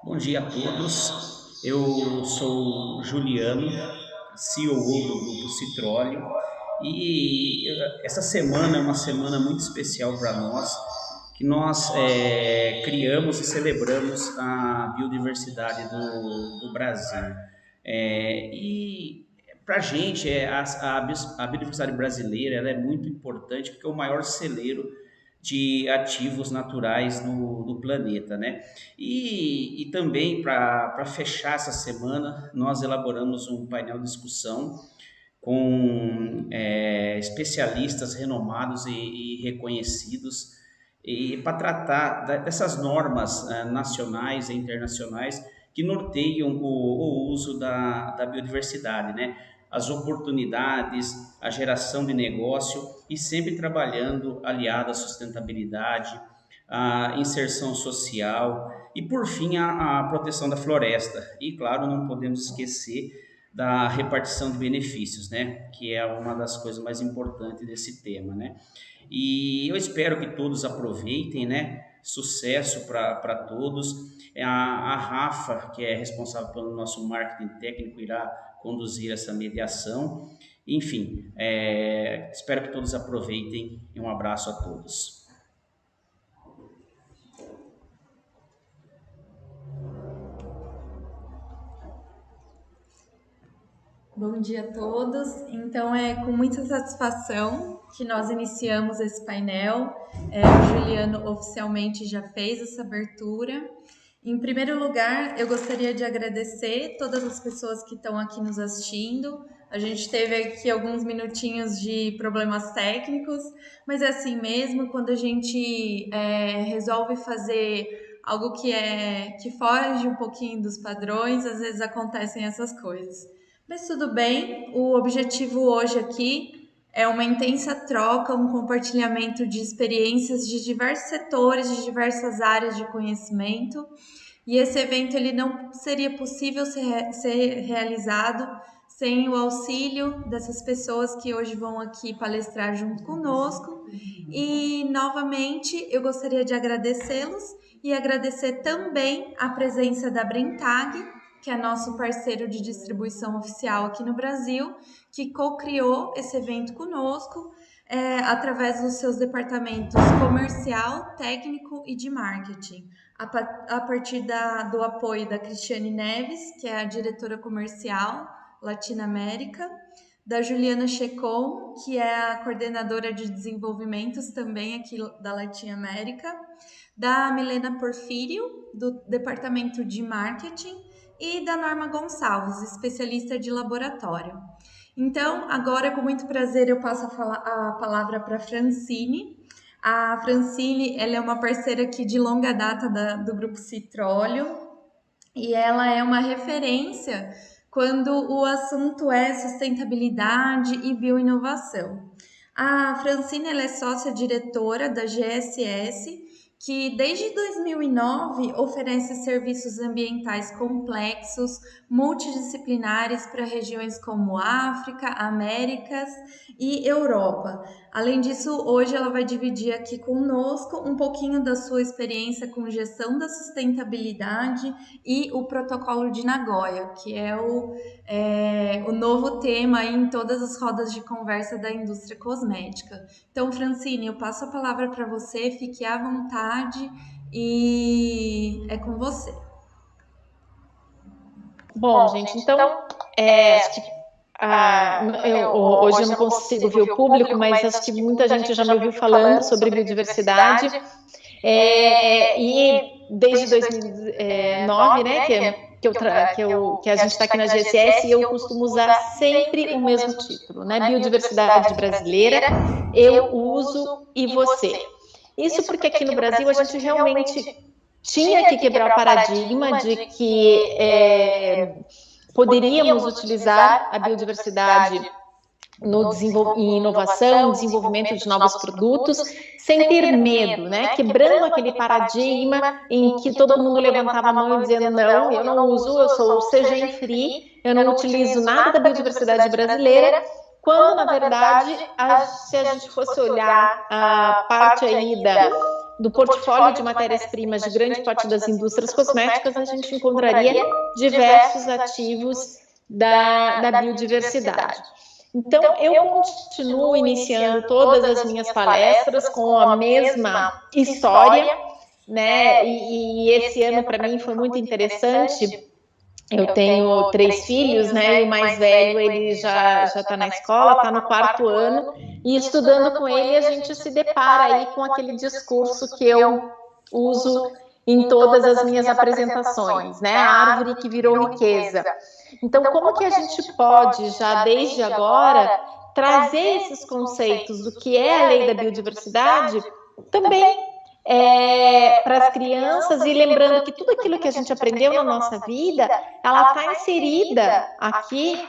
Bom dia a todos. Eu sou Juliano, CEO do Grupo Citróleo, e essa semana é uma semana muito especial para nós, que nós criamos e celebramos a biodiversidade do Brasil. E para a gente, a biodiversidade brasileira ela é muito importante porque é o maior celeiro de ativos naturais no planeta, né? E também, para fechar essa semana, nós elaboramos um painel de discussão com especialistas renomados e reconhecidos e para tratar dessas normas nacionais e internacionais que norteiam o uso da biodiversidade, né? As oportunidades, a geração de negócio e sempre trabalhando aliado à sustentabilidade, à inserção social e, por fim, a proteção da floresta. E, claro, não podemos esquecer da repartição de benefícios, né? Que é uma das coisas mais importantes desse tema, né? E eu espero que todos aproveitem, né? Sucesso para todos. A Rafa, que é responsável pelo nosso marketing técnico, irá conduzir essa mediação. Enfim, espero que todos aproveitem e um abraço a todos. Bom dia a todos. Então, é com muita satisfação que nós iniciamos esse painel. O Juliano oficialmente já fez essa abertura. Em primeiro lugar, eu gostaria de agradecer todas as pessoas que estão aqui nos assistindo. A gente teve aqui alguns minutinhos de problemas técnicos, mas é assim mesmo, quando a gente resolve fazer algo que foge um pouquinho dos padrões, às vezes acontecem essas coisas. Mas tudo bem, o objetivo hoje aqui é uma intensa troca, um compartilhamento de experiências de diversos setores, de diversas áreas de conhecimento. E esse evento ele não seria possível ser realizado sem o auxílio dessas pessoas que hoje vão aqui palestrar junto conosco. E novamente eu gostaria de agradecê-los e agradecer também a presença da Brentag, que é nosso parceiro de distribuição oficial aqui no Brasil, que co-criou esse evento conosco através dos seus departamentos comercial, técnico e de marketing. A partir do apoio da Cristiane Neves, que é a diretora comercial Latinoamérica, da Juliana Checon, que é a coordenadora de desenvolvimentos também aqui da Latinoamérica, da Milena Porfírio, do departamento de marketing, e da Norma Gonçalves, especialista de laboratório. Então, agora, com muito prazer, eu passo a palavra para a Francine. A Francine, ela é uma parceira aqui de longa data do Grupo Citróleo e ela é uma referência quando o assunto é sustentabilidade e bioinovação. A Francine, ela é sócia-diretora da GSS, que desde 2009 oferece serviços ambientais complexos, multidisciplinares para regiões como África, Américas e Europa. Além disso, hoje ela vai dividir aqui conosco um pouquinho da sua experiência com gestão da sustentabilidade e o Protocolo de Nagoya, que é o novo tema aí em todas as rodas de conversa da indústria cosmética. Então, Francine, eu passo a palavra para você, fique à vontade e é com você. Bom, gente, então, acho que hoje eu não consigo ver o público, mas acho que muita gente já me ouviu falando sobre biodiversidade. E desde 2009, né, que a gente está aqui na GSS, eu costumo usar sempre o mesmo título, né? Biodiversidade brasileira, eu uso e você. Isso porque aqui no Brasil a gente realmente tinha que quebrar o paradigma de que poderíamos utilizar a biodiversidade em inovação, desenvolvimento de novos produtos, sem ter medo, né? Quebrando aquele paradigma em que todo mundo levantava a mão dizendo não, eu não uso, eu sou CGM Free, eu não utilizo nada da biodiversidade brasileira, quando na verdade, se a gente fosse olhar a parte aí do portfólio de matérias-primas de grande parte das indústrias cosméticas, a gente encontraria diversos ativos da biodiversidade. Então, eu continuo iniciando todas as minhas palestras com a mesma história, né? E esse ano, para mim, foi muito interessante. Eu tenho 3 filhos, né? E o mais velho, ele já está na escola, está no 4º ano, e estudando com ele, a gente se depara aí com aquele discurso que eu uso em todas as minhas apresentações, né? A árvore que virou riqueza. Então, como que a gente pode, já desde agora, trazer esses conceitos do que é a lei da biodiversidade também para as crianças, e lembrando que tudo aquilo que a gente aprendeu na nossa vida, ela está inserida aqui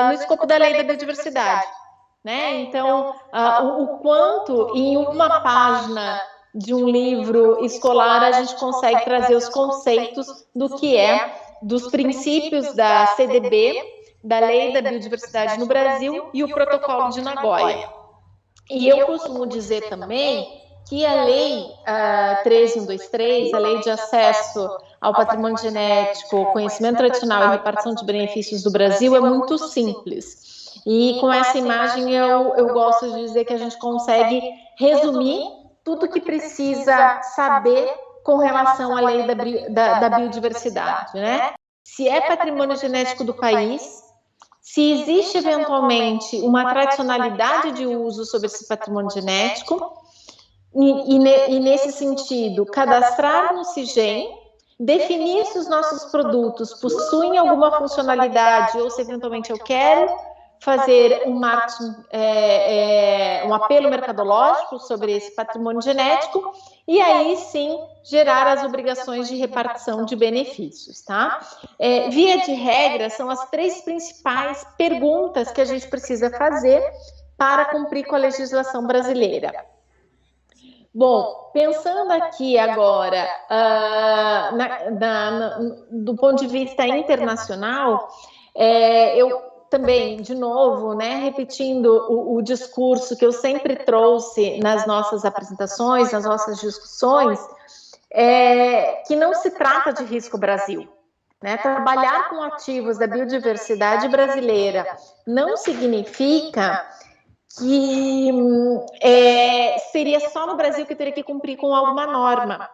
no escopo da lei da biodiversidade, né? Então, o quanto em uma página de um livro escolar a gente consegue trazer os conceitos do que dos princípios da CDB, da Lei da Biodiversidade no Brasil e o Protocolo de Nagoya. E eu costumo dizer também que a Lei 13123, a Lei de Acesso ao Patrimônio Genético, Conhecimento Tradicional e Repartição de Benefícios do Brasil é muito simples. E com essa imagem eu gosto de dizer que a gente consegue resumir tudo que precisa saber com relação à lei da biodiversidade, né? Se é patrimônio genético do país, se existe eventualmente uma tradicionalidade de uso sobre esse patrimônio genético, e nesse sentido, cadastrar no CIGEM, definir se os nossos produtos possuem alguma funcionalidade ou se eventualmente eu quero fazer um marketing, um apelo mercadológico sobre esse patrimônio genético, e aí sim gerar as obrigações de repartição de benefícios, tá? Via de regra, são as 3 principais perguntas que a gente precisa fazer para cumprir com a legislação brasileira. Bom, pensando aqui agora do ponto de vista internacional, eu também, de novo, né, repetindo o discurso que eu sempre trouxe nas nossas apresentações, nas nossas discussões, que não se trata de risco Brasil. Né? Trabalhar com ativos da biodiversidade brasileira não significa que seria só no Brasil que eu teria que cumprir com alguma norma,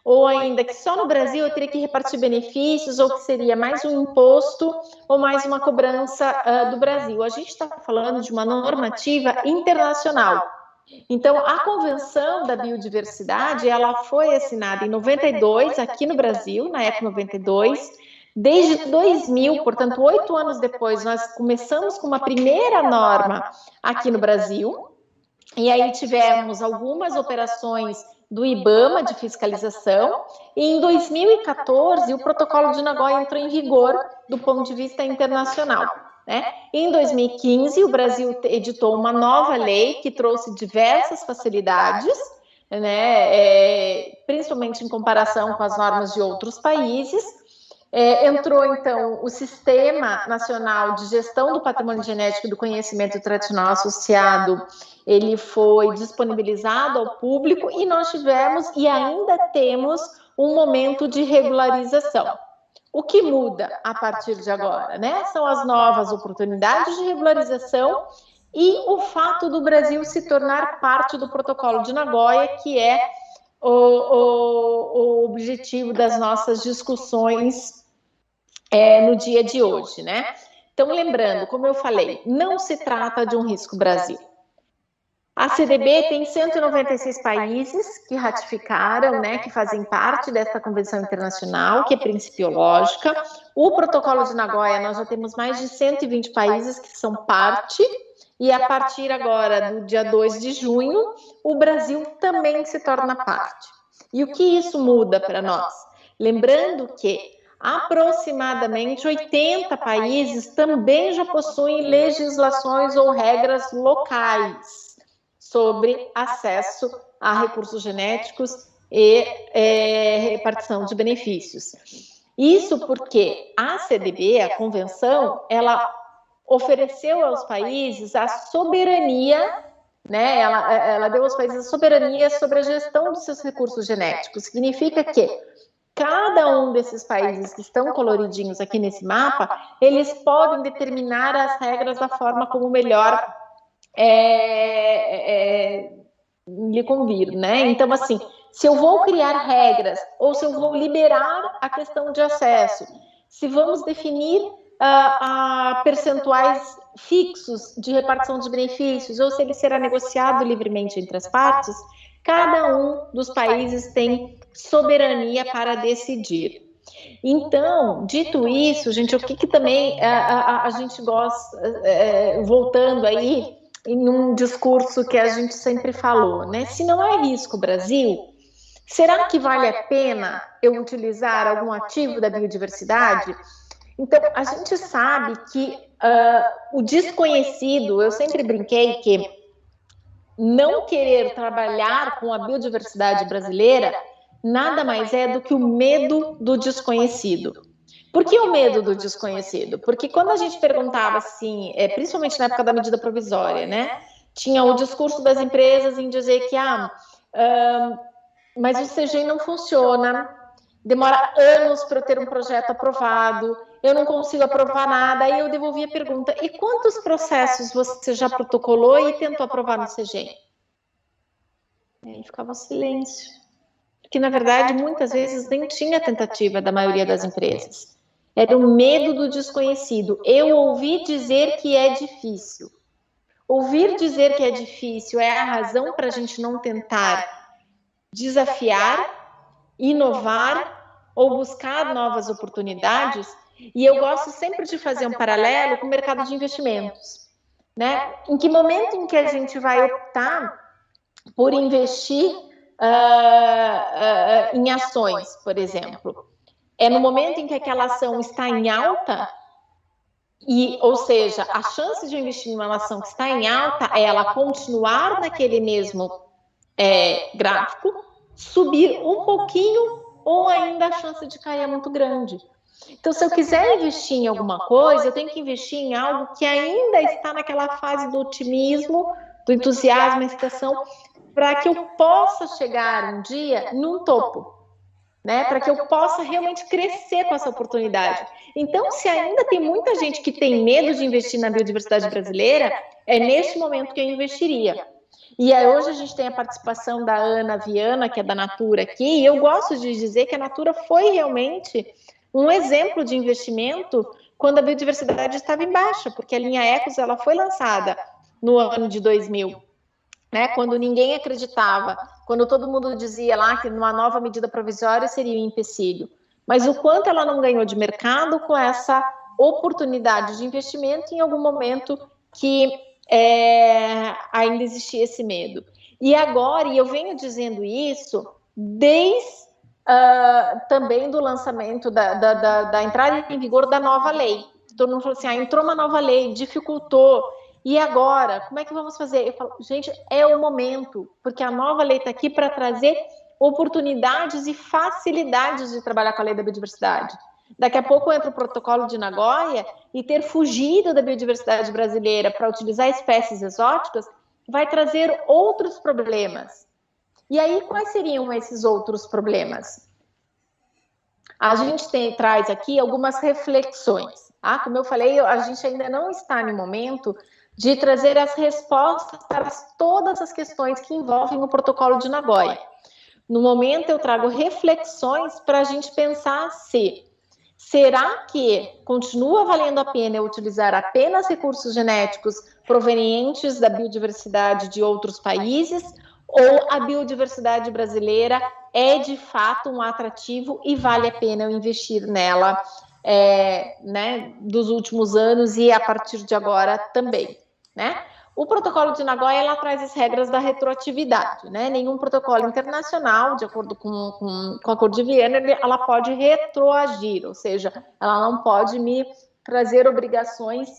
ou ainda que só no Brasil eu teria que repartir benefícios, ou que seria mais um imposto ou mais uma cobrança do Brasil. A gente está falando de uma normativa internacional. Então, a Convenção da Biodiversidade, ela foi assinada em 92 aqui no Brasil, na época 92. Desde 2000, portanto, 8 anos depois, nós começamos com uma primeira norma aqui no Brasil, e aí tivemos algumas operações do IBAMA de fiscalização, e em 2014 o Protocolo de Nagoya entrou em vigor do ponto de vista internacional. Né? Em 2015, o Brasil editou uma nova lei que trouxe diversas facilidades, né? Principalmente em comparação com as normas de outros países. Entrou, então, o Sistema Nacional de Gestão do Patrimônio Genético e do Conhecimento Tradicional Associado, ele foi disponibilizado ao público, e nós tivemos e ainda temos um momento de regularização. O que muda a partir de agora, né? São as novas oportunidades de regularização e o fato do Brasil se tornar parte do Protocolo de Nagoya, que é o objetivo das nossas discussões no dia de hoje, né? Então, lembrando, como eu falei, não se trata de um risco Brasil. A CDB tem 196 países que ratificaram, né, que fazem parte dessa convenção internacional, que é principiológica. O Protocolo de Nagoya, nós já temos mais de 120 países que são parte, e a partir agora do dia 2 de junho, o Brasil também se torna parte. E o que isso muda para nós? Lembrando que aproximadamente 80 países também já possuem legislações ou regras locais sobre acesso a recursos genéticos e repartição de benefícios. Isso porque a CDB, a convenção, ela ofereceu aos países a soberania né? Ela deu aos países a soberania sobre a gestão dos seus recursos genéticos. Significa que cada um desses países que estão coloridinhos aqui nesse mapa, eles podem determinar as regras da forma como melhor lhe convir, né? Então, assim, se eu vou criar regras ou se eu vou liberar a questão de acesso, se vamos definir percentuais fixos de repartição de benefícios ou se ele será negociado livremente entre as partes, cada um dos países tem soberania para decidir. Então, dito isso, gente, o que também a gente gosta, voltando aí em um discurso que a gente sempre falou, né? Se não é risco Brasil, será que vale a pena eu utilizar algum ativo da biodiversidade? Então, a gente sabe que o desconhecido, eu sempre brinquei que não querer trabalhar com a biodiversidade brasileira nada mais é do que o medo do desconhecido. Por que o medo do desconhecido? Porque quando a gente perguntava assim, principalmente na época da medida provisória, né, tinha o discurso das empresas em dizer que mas o CGI não funciona, demora anos para eu ter um projeto aprovado, eu não consigo aprovar nada, aí eu devolvi a pergunta, e quantos processos você já protocolou e tentou aprovar no CGI? Aí ficava um silêncio, porque na verdade muitas vezes nem tinha tentativa da maioria das empresas. Era o medo do desconhecido. Eu ouvi dizer que é difícil. Ouvir dizer que é difícil é a razão para a gente não tentar desafiar, inovar ou buscar novas oportunidades. E eu gosto sempre de fazer um paralelo com o mercado de investimentos, né? Em que momento em que a gente vai optar por investir em ações, por exemplo? É no momento em que aquela ação está em alta, ou seja, a chance de eu investir em uma ação que está em alta é ela continuar naquele mesmo gráfico, subir um pouquinho, ou ainda a chance de cair é muito grande. Então, se eu quiser investir em alguma coisa, eu tenho que investir em algo que ainda está naquela fase do otimismo, do entusiasmo, excitação, para que eu possa chegar um dia num topo, né? Para que eu possa realmente crescer com essa oportunidade. Então, se ainda tem muita gente que tem medo de investir na biodiversidade brasileira, é neste momento que eu investiria. E aí, hoje a gente tem a participação da Ana Viana, que é da Natura aqui, e eu gosto de dizer que a Natura foi realmente um exemplo de investimento quando a biodiversidade estava em baixa, porque a linha Ecos ela foi lançada no ano de 2000, né, quando ninguém acreditava, quando todo mundo dizia lá que numa nova medida provisória seria um empecilho. Mas o quanto ela não ganhou de mercado com essa oportunidade de investimento em algum momento que ainda existia esse medo. E agora, e eu venho dizendo isso desde também do lançamento da entrada em vigor da nova lei. Todo mundo falou assim, entrou uma nova lei, dificultou, e agora, como é que vamos fazer? Eu falo, gente, é o momento, porque a nova lei está aqui para trazer oportunidades e facilidades de trabalhar com a lei da biodiversidade. Daqui a pouco entra o protocolo de Nagoya e ter fugido da biodiversidade brasileira para utilizar espécies exóticas vai trazer outros problemas. E aí, quais seriam esses outros problemas? A gente traz aqui algumas reflexões. Como eu falei, a gente ainda não está no momento de trazer as respostas para todas as questões que envolvem o protocolo de Nagoya. No momento, eu trago reflexões para a gente pensar será que continua valendo a pena eu utilizar apenas recursos genéticos provenientes da biodiversidade de outros países, ou a biodiversidade brasileira é de fato um atrativo e vale a pena eu investir nela né, dos últimos anos e a partir de agora também, né? O protocolo de Nagoya ela traz as regras da retroatividade, né? Nenhum protocolo internacional, de acordo com a Acordo de Viena, ela pode retroagir, ou seja, ela não pode me trazer obrigações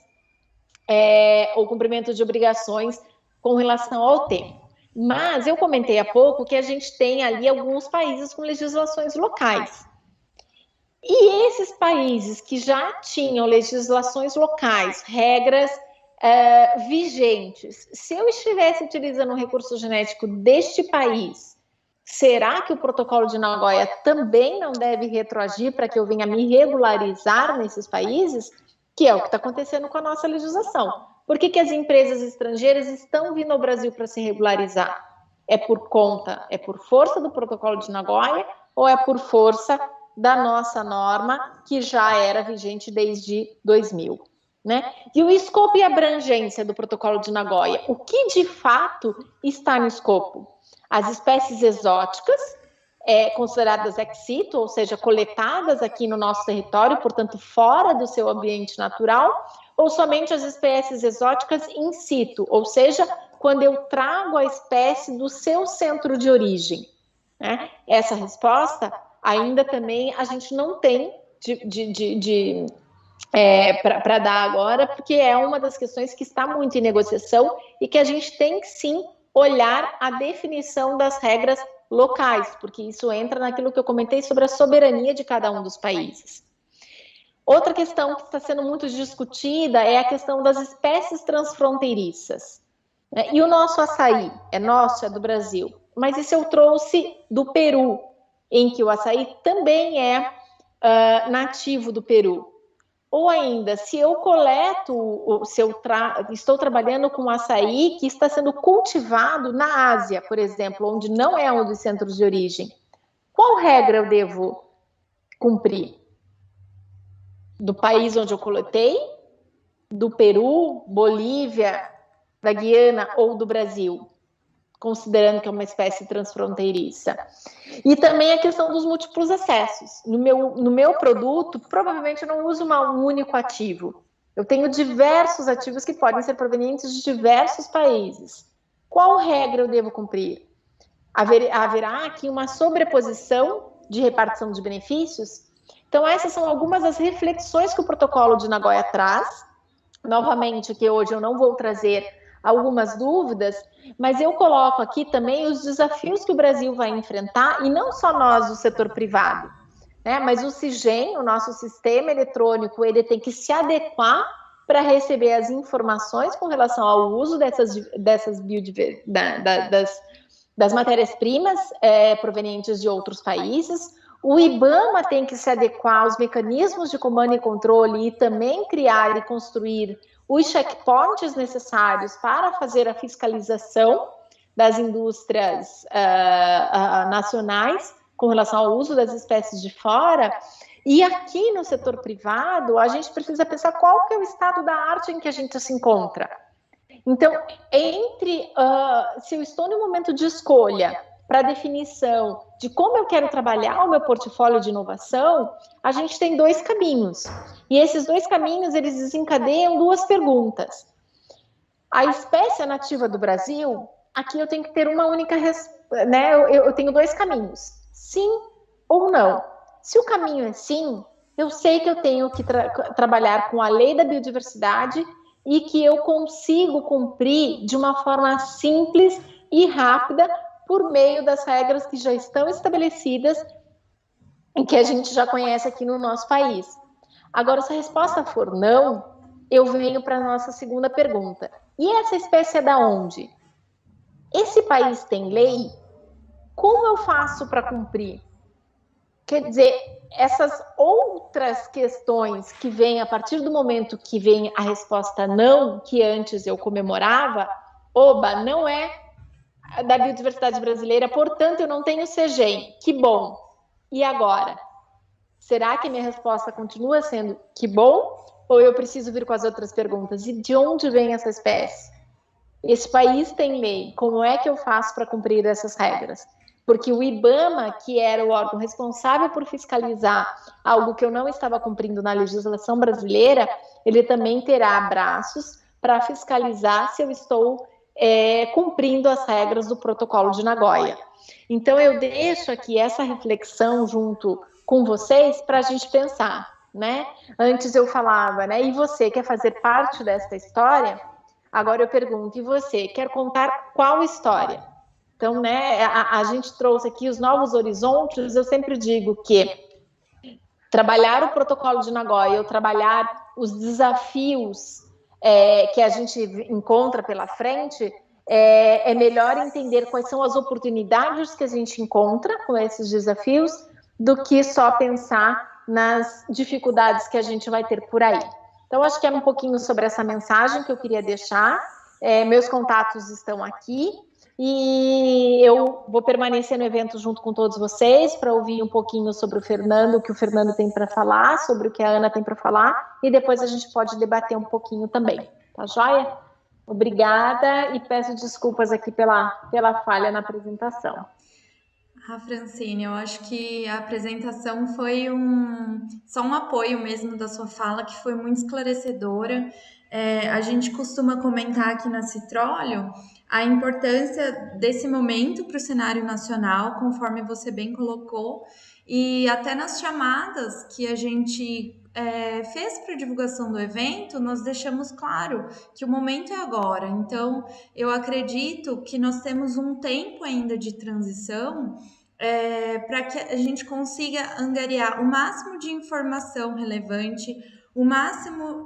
ou cumprimento de obrigações com relação ao tempo. Mas eu comentei há pouco que a gente tem ali alguns países com legislações locais. E esses países que já tinham legislações locais, regras vigentes. Se eu estivesse utilizando um recurso genético deste país, será que o protocolo de Nagoya também não deve retroagir para que eu venha me regularizar nesses países? Que é o que está acontecendo com a nossa legislação. Por que as empresas estrangeiras estão vindo ao Brasil para se regularizar? É por força do protocolo de Nagoya ou é por força da nossa norma que já era vigente desde 2000? Né? E o escopo e abrangência do protocolo de Nagoya, o que de fato está no escopo? As espécies exóticas, consideradas ex situ, ou seja, coletadas aqui no nosso território, portanto fora do seu ambiente natural, ou somente as espécies exóticas in situ, ou seja, quando eu trago a espécie do seu centro de origem? Né? Essa resposta ainda também a gente não tem para dar agora, porque é uma das questões que está muito em negociação e que a gente tem que sim olhar a definição das regras locais, porque isso entra naquilo que eu comentei sobre a soberania de cada um dos países. Outra questão que está sendo muito discutida é a questão das espécies transfronteiriças. Né? E o nosso açaí é nosso, é do Brasil, mas isso eu trouxe do Peru, em que o açaí também é nativo do Peru. Ou ainda, se eu coleto, estou trabalhando com açaí que está sendo cultivado na Ásia, por exemplo, onde não é um dos centros de origem, qual regra eu devo cumprir? Do país onde eu coletei? Do Peru, Bolívia, da Guiana ou do Brasil? Considerando que é uma espécie transfronteiriça. E também a questão dos múltiplos acessos. No meu produto, provavelmente eu não uso um único ativo. Eu tenho diversos ativos que podem ser provenientes de diversos países. Qual regra eu devo cumprir? Haverá aqui uma sobreposição de repartição de benefícios? Então, essas são algumas das reflexões que o protocolo de Nagoya traz. Novamente, que hoje eu não vou trazer algumas dúvidas, mas eu coloco aqui também os desafios que o Brasil vai enfrentar, e não só nós do setor privado, né? Mas o CIGEM, o nosso sistema eletrônico, ele tem que se adequar para receber as informações com relação ao uso das matérias-primas provenientes de outros países. O IBAMA tem que se adequar aos mecanismos de comando e controle e também criar e construir os checkpoints necessários para fazer a fiscalização das indústrias nacionais com relação ao uso das espécies de fora. E aqui no setor privado, a gente precisa pensar qual que é o estado da arte em que a gente se encontra. Então, se eu estou no momento de escolha para a definição de como eu quero trabalhar o meu portfólio de inovação, a gente tem dois caminhos. E esses dois caminhos, eles desencadeiam duas perguntas. A espécie nativa do Brasil, aqui eu tenho que ter uma única resposta, né? Eu tenho dois caminhos, sim ou não. Se o caminho é sim, eu sei que eu tenho que trabalhar com a lei da biodiversidade e que eu consigo cumprir de uma forma simples e rápida por meio das regras que já estão estabelecidas e que a gente já conhece aqui no nosso país. Agora, se a resposta for não, eu venho para a nossa segunda pergunta. E essa espécie é da onde? Esse país tem lei? Como eu faço para cumprir? Quer dizer, essas outras questões que vêm a partir do momento que vem a resposta não, que antes eu comemorava, não é da biodiversidade brasileira, portanto eu não tenho CGEM. Que bom. E agora? Será que a minha resposta continua sendo que bom? Ou eu preciso vir com as outras perguntas? E de onde vem essa espécie? Esse país tem lei. Como é que eu faço para cumprir essas regras? Porque o IBAMA, que era o órgão responsável por fiscalizar algo que eu não estava cumprindo na legislação brasileira, ele também terá braços para fiscalizar se eu estou cumprindo as regras do protocolo de Nagoya. Então, eu deixo aqui essa reflexão junto com vocês para a gente pensar, né? Antes eu falava, né? E você quer fazer parte dessa história? Agora eu pergunto, e você quer contar qual história? Então, né, a gente trouxe aqui os novos horizontes. Eu sempre digo que trabalhar o protocolo de Nagoya, ou trabalhar os desafios que a gente encontra pela frente, é melhor entender quais são as oportunidades que a gente encontra com esses desafios do que só pensar nas dificuldades que a gente vai ter por aí. Então, acho que é um pouquinho sobre essa mensagem que eu queria deixar. Meus contatos estão aqui e eu vou permanecer no evento junto com todos vocês para ouvir um pouquinho sobre o Fernando, o que o Fernando tem para falar, sobre o que a Ana tem para falar, e depois a gente pode debater um pouquinho também. Tá joia? Obrigada e peço desculpas aqui pela falha na apresentação. Francine, eu acho que a apresentação foi só um apoio mesmo da sua fala, que foi muito esclarecedora. A gente costuma comentar aqui na Citróleo a importância desse momento para o cenário nacional, conforme você bem colocou, e até nas chamadas que a gente fez para a divulgação do evento, nós deixamos claro que o momento é agora. Então, eu acredito que nós temos um tempo ainda de transição para que a gente consiga angariar o máximo de informação relevante, o máximo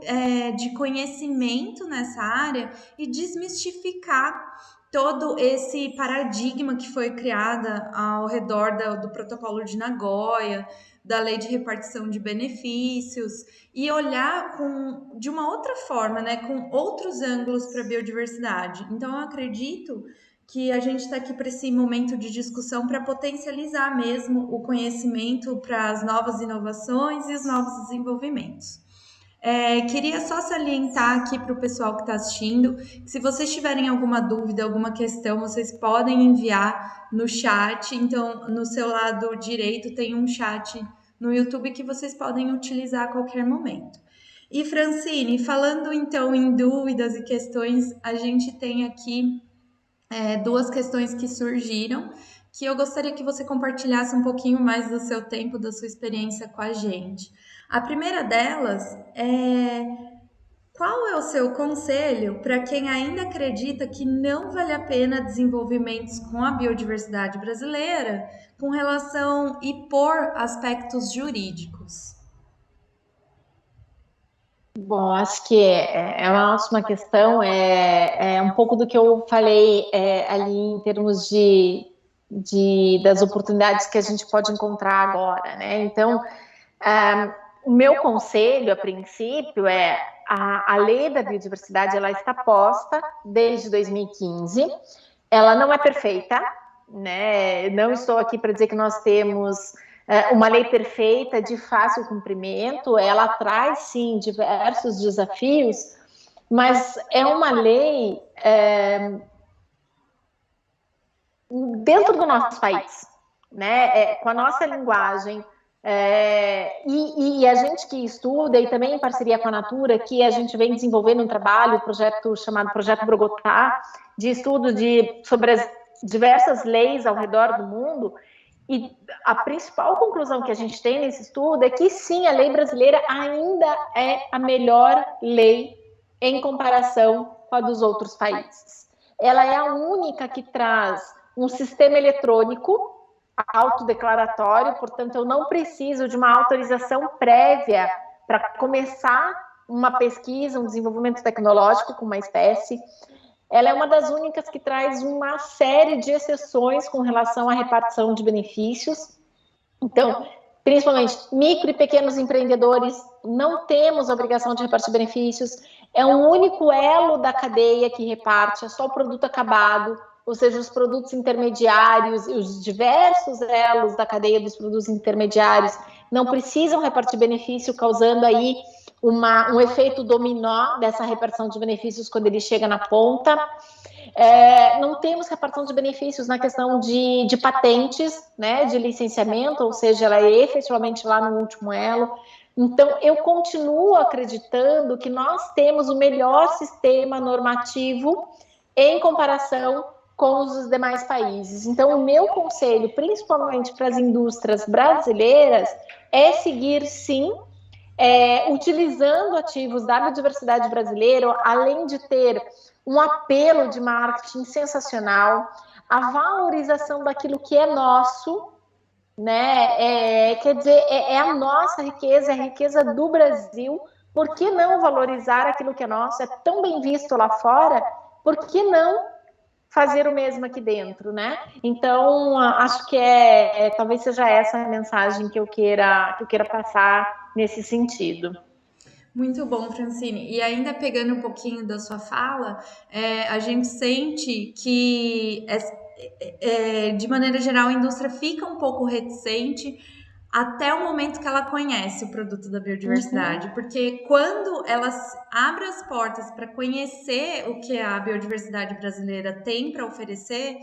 de conhecimento nessa área e desmistificar todo esse paradigma que foi criado ao redor do protocolo de Nagoya, da lei de repartição de benefícios, e olhar de uma outra forma, né, com outros ângulos para a biodiversidade. Então, eu acredito que a gente está aqui para esse momento de discussão para potencializar mesmo o conhecimento para as novas inovações e os novos desenvolvimentos. Queria só salientar aqui para o pessoal que está assistindo, que se vocês tiverem alguma dúvida, alguma questão, vocês podem enviar no chat. Então, no seu lado direito tem um chat no YouTube que vocês podem utilizar a qualquer momento. E Francine, falando então em dúvidas e questões, a gente tem aqui duas questões que surgiram, que eu gostaria que você compartilhasse um pouquinho mais do seu tempo, da sua experiência com a gente. A primeira delas é: qual é o seu conselho para quem ainda acredita que não vale a pena desenvolvimentos com a biodiversidade brasileira com relação e por aspectos jurídicos? Bom, acho que é uma ótima questão, é um pouco do que eu falei ali em termos das oportunidades que a gente pode encontrar agora, né? Então, o meu conselho, a princípio, a lei da biodiversidade, ela está posta desde 2015, ela não é perfeita, né? Não estou aqui para dizer que nós temos uma lei perfeita de fácil cumprimento, ela traz sim diversos desafios, mas é uma lei dentro do nosso país, né? Com a nossa linguagem, e a gente que estuda, e também em parceria com a Natura, que a gente vem desenvolvendo um trabalho, um projeto chamado Projeto Bogotá, de estudo sobre as diversas leis ao redor do mundo. E a principal conclusão que a gente tem nesse estudo é que sim, a lei brasileira ainda é a melhor lei em comparação com a dos outros países. Ela é a única que traz um sistema eletrônico autodeclaratório, portanto, eu não preciso de uma autorização prévia para começar uma pesquisa, um desenvolvimento tecnológico com uma espécie. Ela é uma das únicas que traz uma série de exceções com relação à repartição de benefícios. Então, principalmente micro e pequenos empreendedores, não temos a obrigação de repartir benefícios, é um único elo da cadeia que reparte, é só o produto acabado, ou seja, os produtos intermediários e os diversos elos da cadeia dos produtos intermediários não precisam repartir benefício, causando aí um efeito dominó dessa repartição de benefícios quando ele chega na ponta. Não temos repartição de benefícios na questão de patentes, né, de licenciamento, ou seja, ela é efetivamente lá no último elo. Então, eu continuo acreditando que nós temos o melhor sistema normativo em comparação com os demais países. Então, o meu conselho, principalmente para as indústrias brasileiras, é seguir, sim, utilizando ativos da biodiversidade brasileira, além de ter um apelo de marketing sensacional, a valorização daquilo que é nosso, né? Quer dizer, é a nossa riqueza, é a riqueza do Brasil, por que não valorizar aquilo que é nosso? É tão bem visto lá fora, por que não fazer o mesmo aqui dentro, né? Então, acho que talvez seja essa a mensagem que eu queira passar nesse sentido. Muito bom, Francine. E ainda pegando um pouquinho da sua fala, a gente sente que, de maneira geral, a indústria fica um pouco reticente até o momento que ela conhece o produto da biodiversidade, porque quando ela abre as portas para conhecer o que a biodiversidade brasileira tem para oferecer,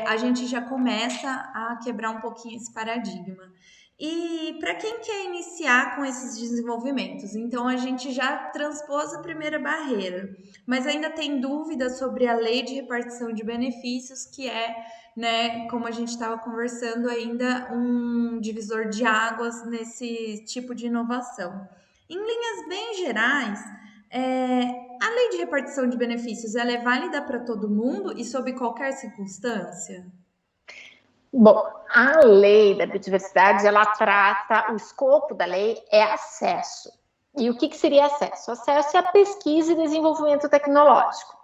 a gente já começa a quebrar um pouquinho esse paradigma. E para quem quer iniciar com esses desenvolvimentos, então a gente já transpôs a primeira barreira, mas ainda tem dúvidas sobre a lei de repartição de benefícios, que né, como a gente estava conversando, ainda um divisor de águas nesse tipo de inovação. Em linhas bem gerais, a lei de repartição de benefícios, ela é válida para todo mundo e sob qualquer circunstância? Bom, a lei da biodiversidade, ela trata, o escopo da lei é acesso. E o que seria acesso? Acesso é a pesquisa e desenvolvimento tecnológico.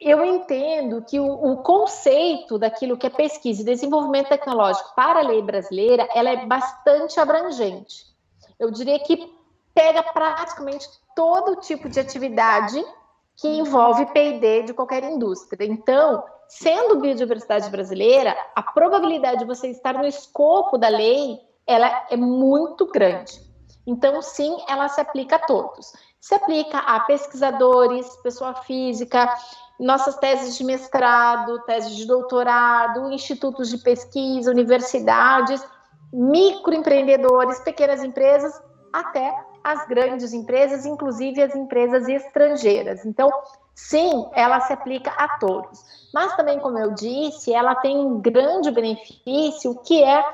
Eu entendo que o conceito daquilo que é pesquisa e desenvolvimento tecnológico para a lei brasileira, ela é bastante abrangente. Eu diria que pega praticamente todo tipo de atividade que envolve P&D de qualquer indústria. Então, sendo biodiversidade brasileira, a probabilidade de você estar no escopo da lei, ela é muito grande. Então, sim, ela se aplica a todos. Se aplica a pesquisadores, pessoa física, nossas teses de mestrado, teses de doutorado, institutos de pesquisa, universidades, microempreendedores, pequenas empresas, até as grandes empresas, inclusive as empresas estrangeiras. Então, sim, ela se aplica a todos. Mas também, como eu disse, ela tem um grande benefício, que é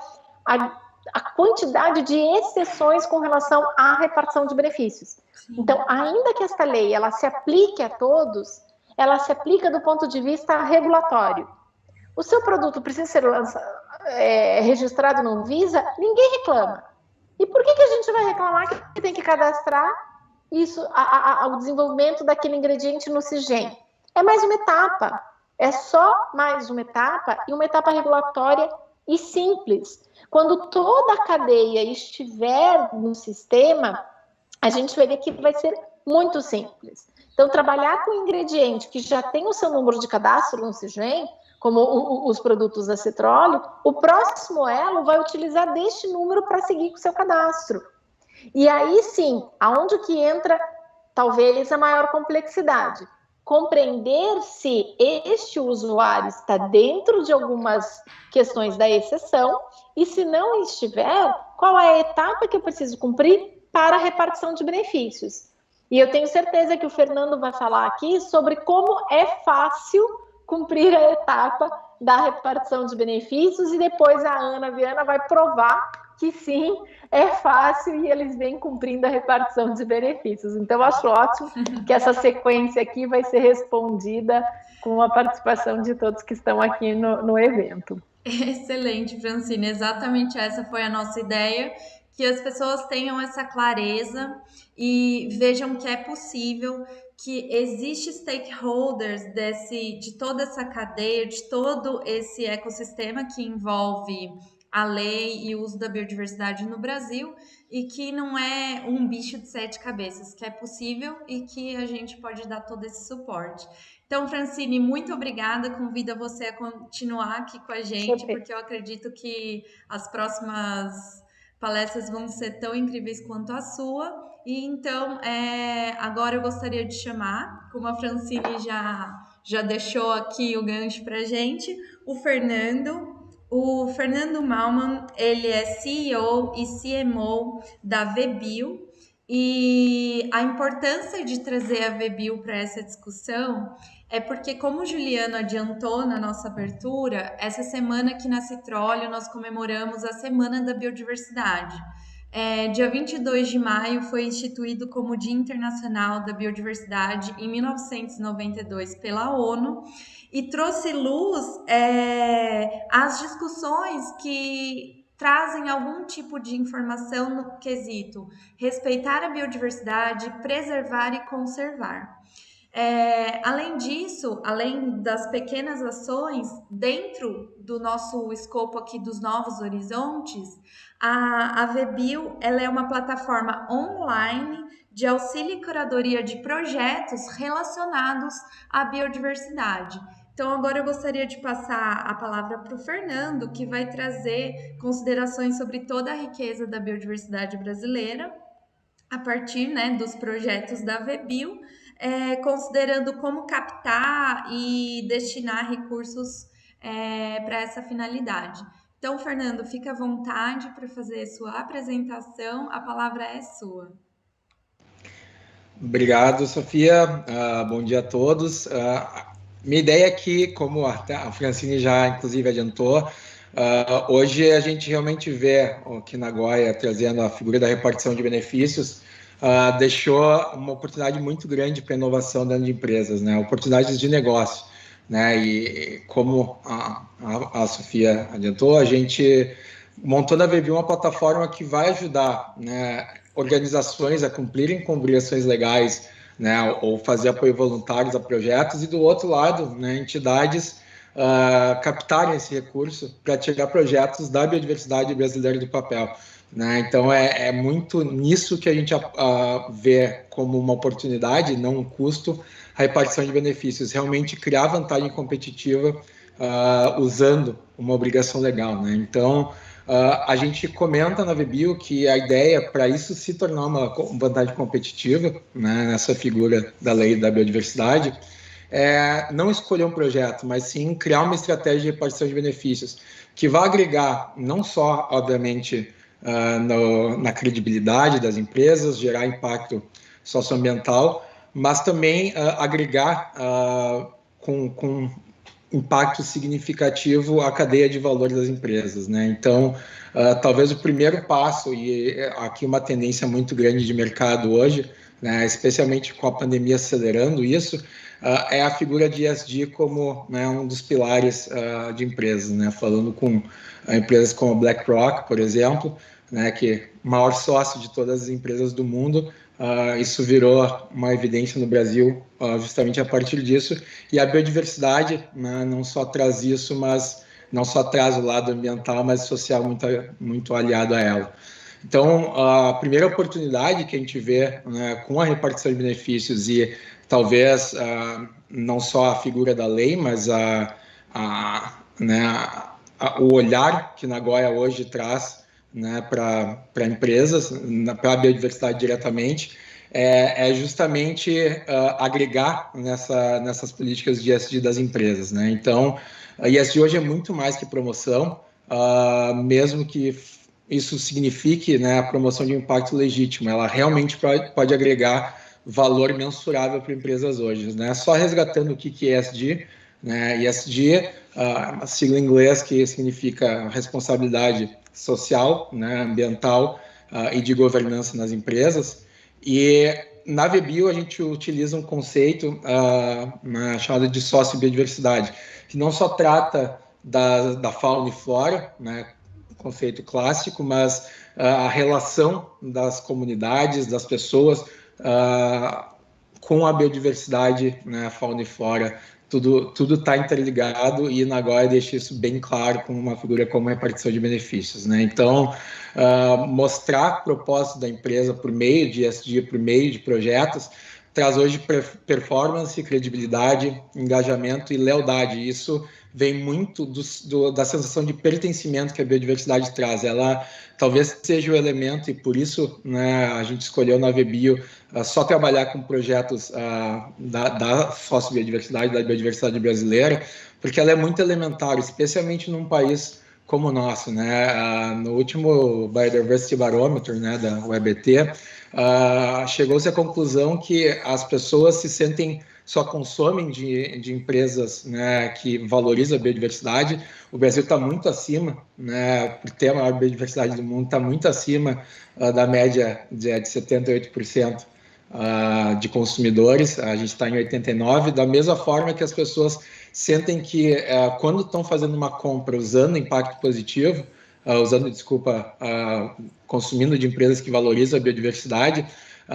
a quantidade de exceções com relação à repartição de benefícios. Então, ainda que esta lei ela se aplique a todos, ela se aplica do ponto de vista regulatório. O seu produto precisa ser registrado no Anvisa, ninguém reclama. E por que a gente vai reclamar que tem que cadastrar isso, o desenvolvimento daquele ingrediente no CIGEM? É mais uma etapa. É só mais uma etapa, e uma etapa regulatória e simples. Quando toda a cadeia estiver no sistema, a gente vai ver que vai ser muito simples. Então, trabalhar com ingrediente que já tem o seu número de cadastro no CIGEM, como os produtos da Cetrolio, o próximo elo vai utilizar deste número para seguir com o seu cadastro. E aí sim, aonde que entra talvez a maior complexidade? Compreender se este usuário está dentro de algumas questões da exceção, e se não estiver, qual é a etapa que eu preciso cumprir para a repartição de benefícios. E eu tenho certeza que o Fernando vai falar aqui sobre como é fácil cumprir a etapa da repartição de benefícios, e depois a Ana Viana vai provar que sim, é fácil, e eles vêm cumprindo a repartição de benefícios. Então, eu acho ótimo que essa sequência aqui vai ser respondida com a participação de todos que estão aqui no evento. Excelente, Francine. Exatamente essa foi a nossa ideia, que as pessoas tenham essa clareza e vejam que é possível, que existe stakeholders de toda essa cadeia, de todo esse ecossistema que envolve a lei e o uso da biodiversidade no Brasil, e que não é um bicho de 7 cabeças, que é possível e que a gente pode dar todo esse suporte. Então, Francine, muito obrigada. Convido você a continuar aqui com a gente, porque eu acredito que as próximas palestras vão ser tão incríveis quanto a sua. E então, agora eu gostaria de chamar, como a Francine já deixou aqui o gancho para a gente, o Fernando. O Fernando Malman, ele é CEO e CMO da VBio, e a importância de trazer a VBio para essa discussão é porque, como o Juliano adiantou na nossa abertura, essa semana aqui na Cetrolio nós comemoramos a Semana da Biodiversidade. Dia 22 de maio foi instituído como Dia Internacional da Biodiversidade em 1992 pela ONU, e trouxe luz às discussões que trazem algum tipo de informação no quesito respeitar a biodiversidade, preservar e conservar. Além disso, além das pequenas ações, dentro do nosso escopo aqui dos Novos Horizontes, a VBio ela é uma plataforma online de auxílio e curadoria de projetos relacionados à biodiversidade. Então, agora eu gostaria de passar a palavra para o Fernando, que vai trazer considerações sobre toda a riqueza da biodiversidade brasileira, a partir, né, dos projetos da VBio, considerando como captar e destinar recursos para essa finalidade. Então, Fernando, fica à vontade para fazer sua apresentação, a palavra é sua. Obrigado, Sofia. Bom dia a todos. Minha ideia aqui, como a Francine já inclusive adiantou, hoje a gente realmente vê aqui na Nagoya trazendo a figura da repartição de benefícios, deixou uma oportunidade muito grande para inovação dentro de empresas, né? Oportunidades de negócio, né? E como a Sofia adiantou, a gente montou na VBio uma plataforma que vai ajudar, né, organizações a cumprirem com obrigações legais, né, ou fazer apoio voluntários a projetos, e do outro lado, né, entidades captarem esse recurso para tirar projetos da biodiversidade brasileira do papel, né? Então é muito nisso que a gente vê como uma oportunidade, não um custo, a repartição de benefícios, realmente criar vantagem competitiva usando uma obrigação legal, né? Então a gente comenta na VBio que a ideia para isso se tornar uma vantagem competitiva, né, nessa figura da lei da biodiversidade, é não escolher um projeto, mas sim criar uma estratégia de repartição de benefícios que vai agregar não só, obviamente, na credibilidade das empresas, gerar impacto socioambiental, mas também agregar com impacto significativo à cadeia de valores das empresas, né? Então, talvez o primeiro passo, e aqui uma tendência muito grande de mercado hoje, né, especialmente com a pandemia acelerando isso, é a figura de ESG como, né, um dos pilares de empresas, né? Falando com empresas como a BlackRock, por exemplo, né, que é o maior sócio de todas as empresas do mundo, isso virou uma evidência no Brasil justamente a partir disso, e a biodiversidade, né, não só traz isso, mas não só traz o lado ambiental, mas social muito aliado a ela. Então, a primeira oportunidade que a gente vê, né, com a repartição de benefícios e talvez não só a figura da lei, mas o olhar que Nagoya hoje traz, né, para empresas, para a biodiversidade diretamente, é justamente agregar nessas políticas de ESG das empresas, né? Então, a ESG hoje é muito mais que promoção, mesmo que isso signifique, né, a promoção de um impacto legítimo. Ela realmente pode agregar valor mensurável para empresas hoje, né? Só resgatando o que é ESG, né? ESG, a sigla em inglês que significa responsabilidade social, né, ambiental e de governança nas empresas. E na VBio a gente utiliza um conceito chamado de sociobiodiversidade, que não só trata da fauna e flora, né, conceito clássico, mas a relação das comunidades, das pessoas com a biodiversidade, né, fauna e flora. Tudo está interligado, e Nagoya deixa isso bem claro com uma figura como a repartição de benefícios, né? Então, mostrar o propósito da empresa por meio de ESG, por meio de projetos, traz hoje performance, credibilidade, engajamento e lealdade. Isso vem muito da sensação de pertencimento que a biodiversidade traz. Ela talvez seja o elemento, e por isso, né, a gente escolheu na VBio só trabalhar com projetos da sociobiodiversidade, da biodiversidade brasileira, porque ela é muito elementar, especialmente num país como o nosso, né? No último Biodiversity Barometer, né, da UEBT, chegou-se à conclusão que as pessoas só consomem de empresas, né, que valorizam a biodiversidade. O Brasil está muito acima, né, por ter a maior biodiversidade do mundo, está muito acima da média de 78% de consumidores. A gente está em 89%, da mesma forma que as pessoas sentem que quando estão fazendo uma compra usando impacto positivo, consumindo de empresas que valorizam a biodiversidade,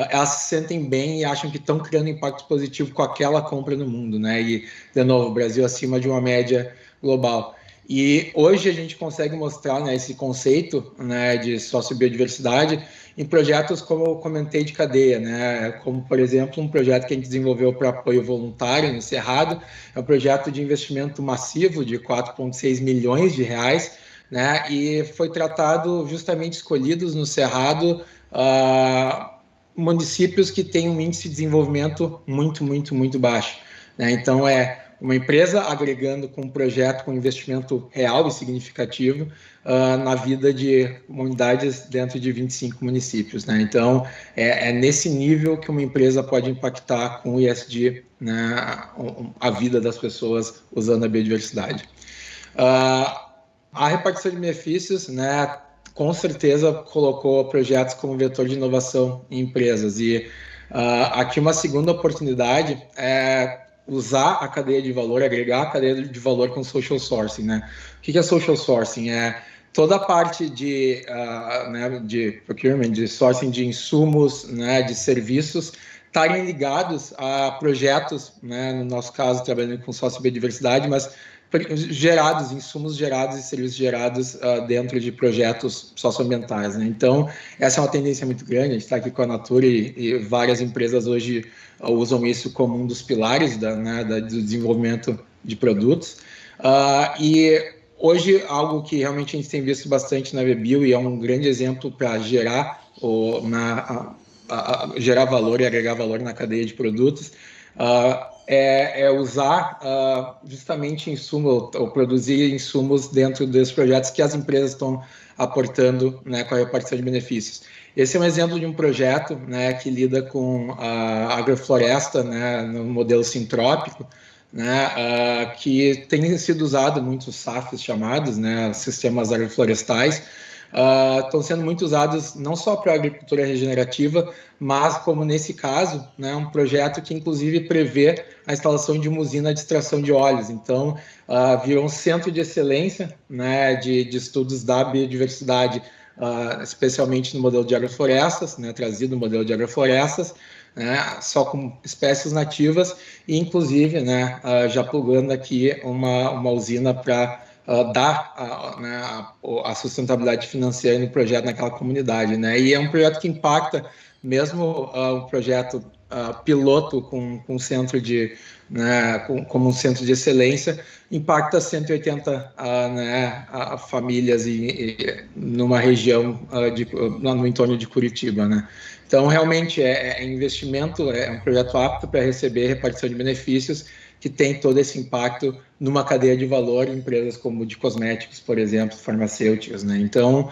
elas se sentem bem e acham que estão criando impacto positivo com aquela compra no mundo, né? E, de novo, o Brasil acima de uma média global. E hoje a gente consegue mostrar, né, esse conceito, né, de sociobiodiversidade em projetos, como eu comentei, de cadeia, né? Como, por exemplo, um projeto que a gente desenvolveu para apoio voluntário no Cerrado, é um projeto de investimento massivo de 4,6 milhões de reais, né? E foi tratado, justamente escolhidos no Cerrado, municípios que têm um índice de desenvolvimento muito baixo, né? Então, uma empresa agregando com um projeto com investimento real e significativo na vida de comunidades dentro de 25 municípios, né? Então, é nesse nível que uma empresa pode impactar com o ESG, né, a vida das pessoas usando a biodiversidade. A repartição de benefícios, né, com certeza colocou projetos como vetor de inovação em empresas. E aqui uma segunda oportunidade é usar a cadeia de valor, agregar a cadeia de valor com social sourcing, né? O que é social sourcing? É toda a parte de procurement, de sourcing de insumos, né, de serviços, estarem ligados a projetos, né, no nosso caso, trabalhando com sociobiodiversidade, mas insumos gerados e serviços gerados dentro de projetos socioambientais, né? Então, essa é uma tendência muito grande. A gente está aqui com a Nature e várias empresas hoje usam isso como um dos pilares do desenvolvimento de produtos. E hoje, algo que realmente a gente tem visto bastante na VBio e é um grande exemplo para gerar valor e agregar valor na cadeia de produtos, é usar justamente insumo, ou produzir insumos dentro dos projetos que as empresas estão aportando, né, com a repartição de benefícios. Esse é um exemplo de um projeto, né, que lida com a agrofloresta, né, no modelo sintrópico, né, que tem sido usado muitos SAFs chamados, né, sistemas agroflorestais, estão sendo muito usados não só para a agricultura regenerativa, mas como nesse caso, né, um projeto que inclusive prevê a instalação de uma usina de extração de óleos. Então, virou um centro de excelência, né, de estudos da biodiversidade, especialmente no modelo de agroflorestas, né, trazido no modelo de agroflorestas, né, só com espécies nativas, e inclusive, né, já plugando aqui uma usina para dar a sustentabilidade financeira no projeto naquela comunidade, né? E é um projeto que impacta, mesmo um projeto piloto com um centro de, né, como um centro de excelência, impacta 180 famílias numa região no entorno de Curitiba, né? Então, realmente, é investimento, é um projeto apto para receber repartição de benefícios, que tem todo esse impacto numa cadeia de valor em empresas como de cosméticos, por exemplo, farmacêuticas, né? Então,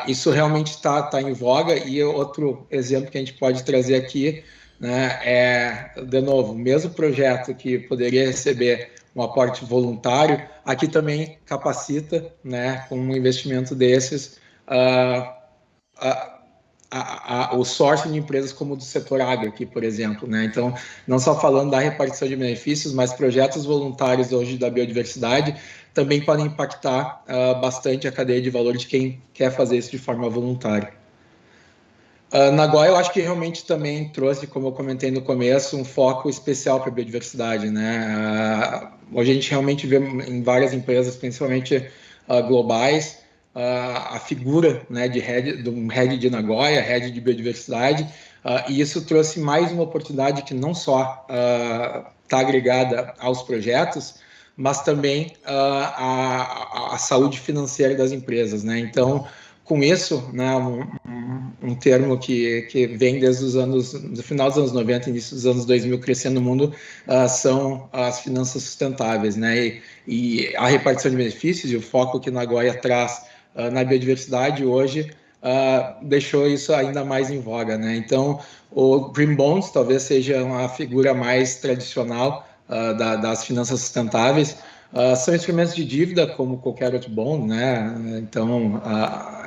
isso realmente está em voga. E outro exemplo que a gente pode trazer aqui, né, de novo, o mesmo projeto que poderia receber um aporte voluntário, aqui também capacita, né, com um investimento desses, o sourcing de empresas como o do setor agro aqui, por exemplo, né? Então, não só falando da repartição de benefícios, mas projetos voluntários hoje da biodiversidade também podem impactar bastante a cadeia de valor de quem quer fazer isso de forma voluntária. Nagoya, eu acho que realmente também trouxe, como eu comentei no começo, um foco especial para a biodiversidade, né? Hoje a gente realmente vê em várias empresas, principalmente globais, a figura, né, de um head de Nagoya, head de biodiversidade, e isso trouxe mais uma oportunidade que não só está agregada aos projetos, mas também a saúde financeira das empresas, né? Então, com isso, né, um termo que vem desde do final dos anos 90, início dos anos 2000, crescendo no mundo, são as finanças sustentáveis, né? E a repartição de benefícios e o foco que Nagoya traz na biodiversidade hoje deixou isso ainda mais em voga, né? Então, o Green Bonds talvez seja uma figura mais tradicional das finanças sustentáveis, São instrumentos de dívida como qualquer outro bond, né? Então,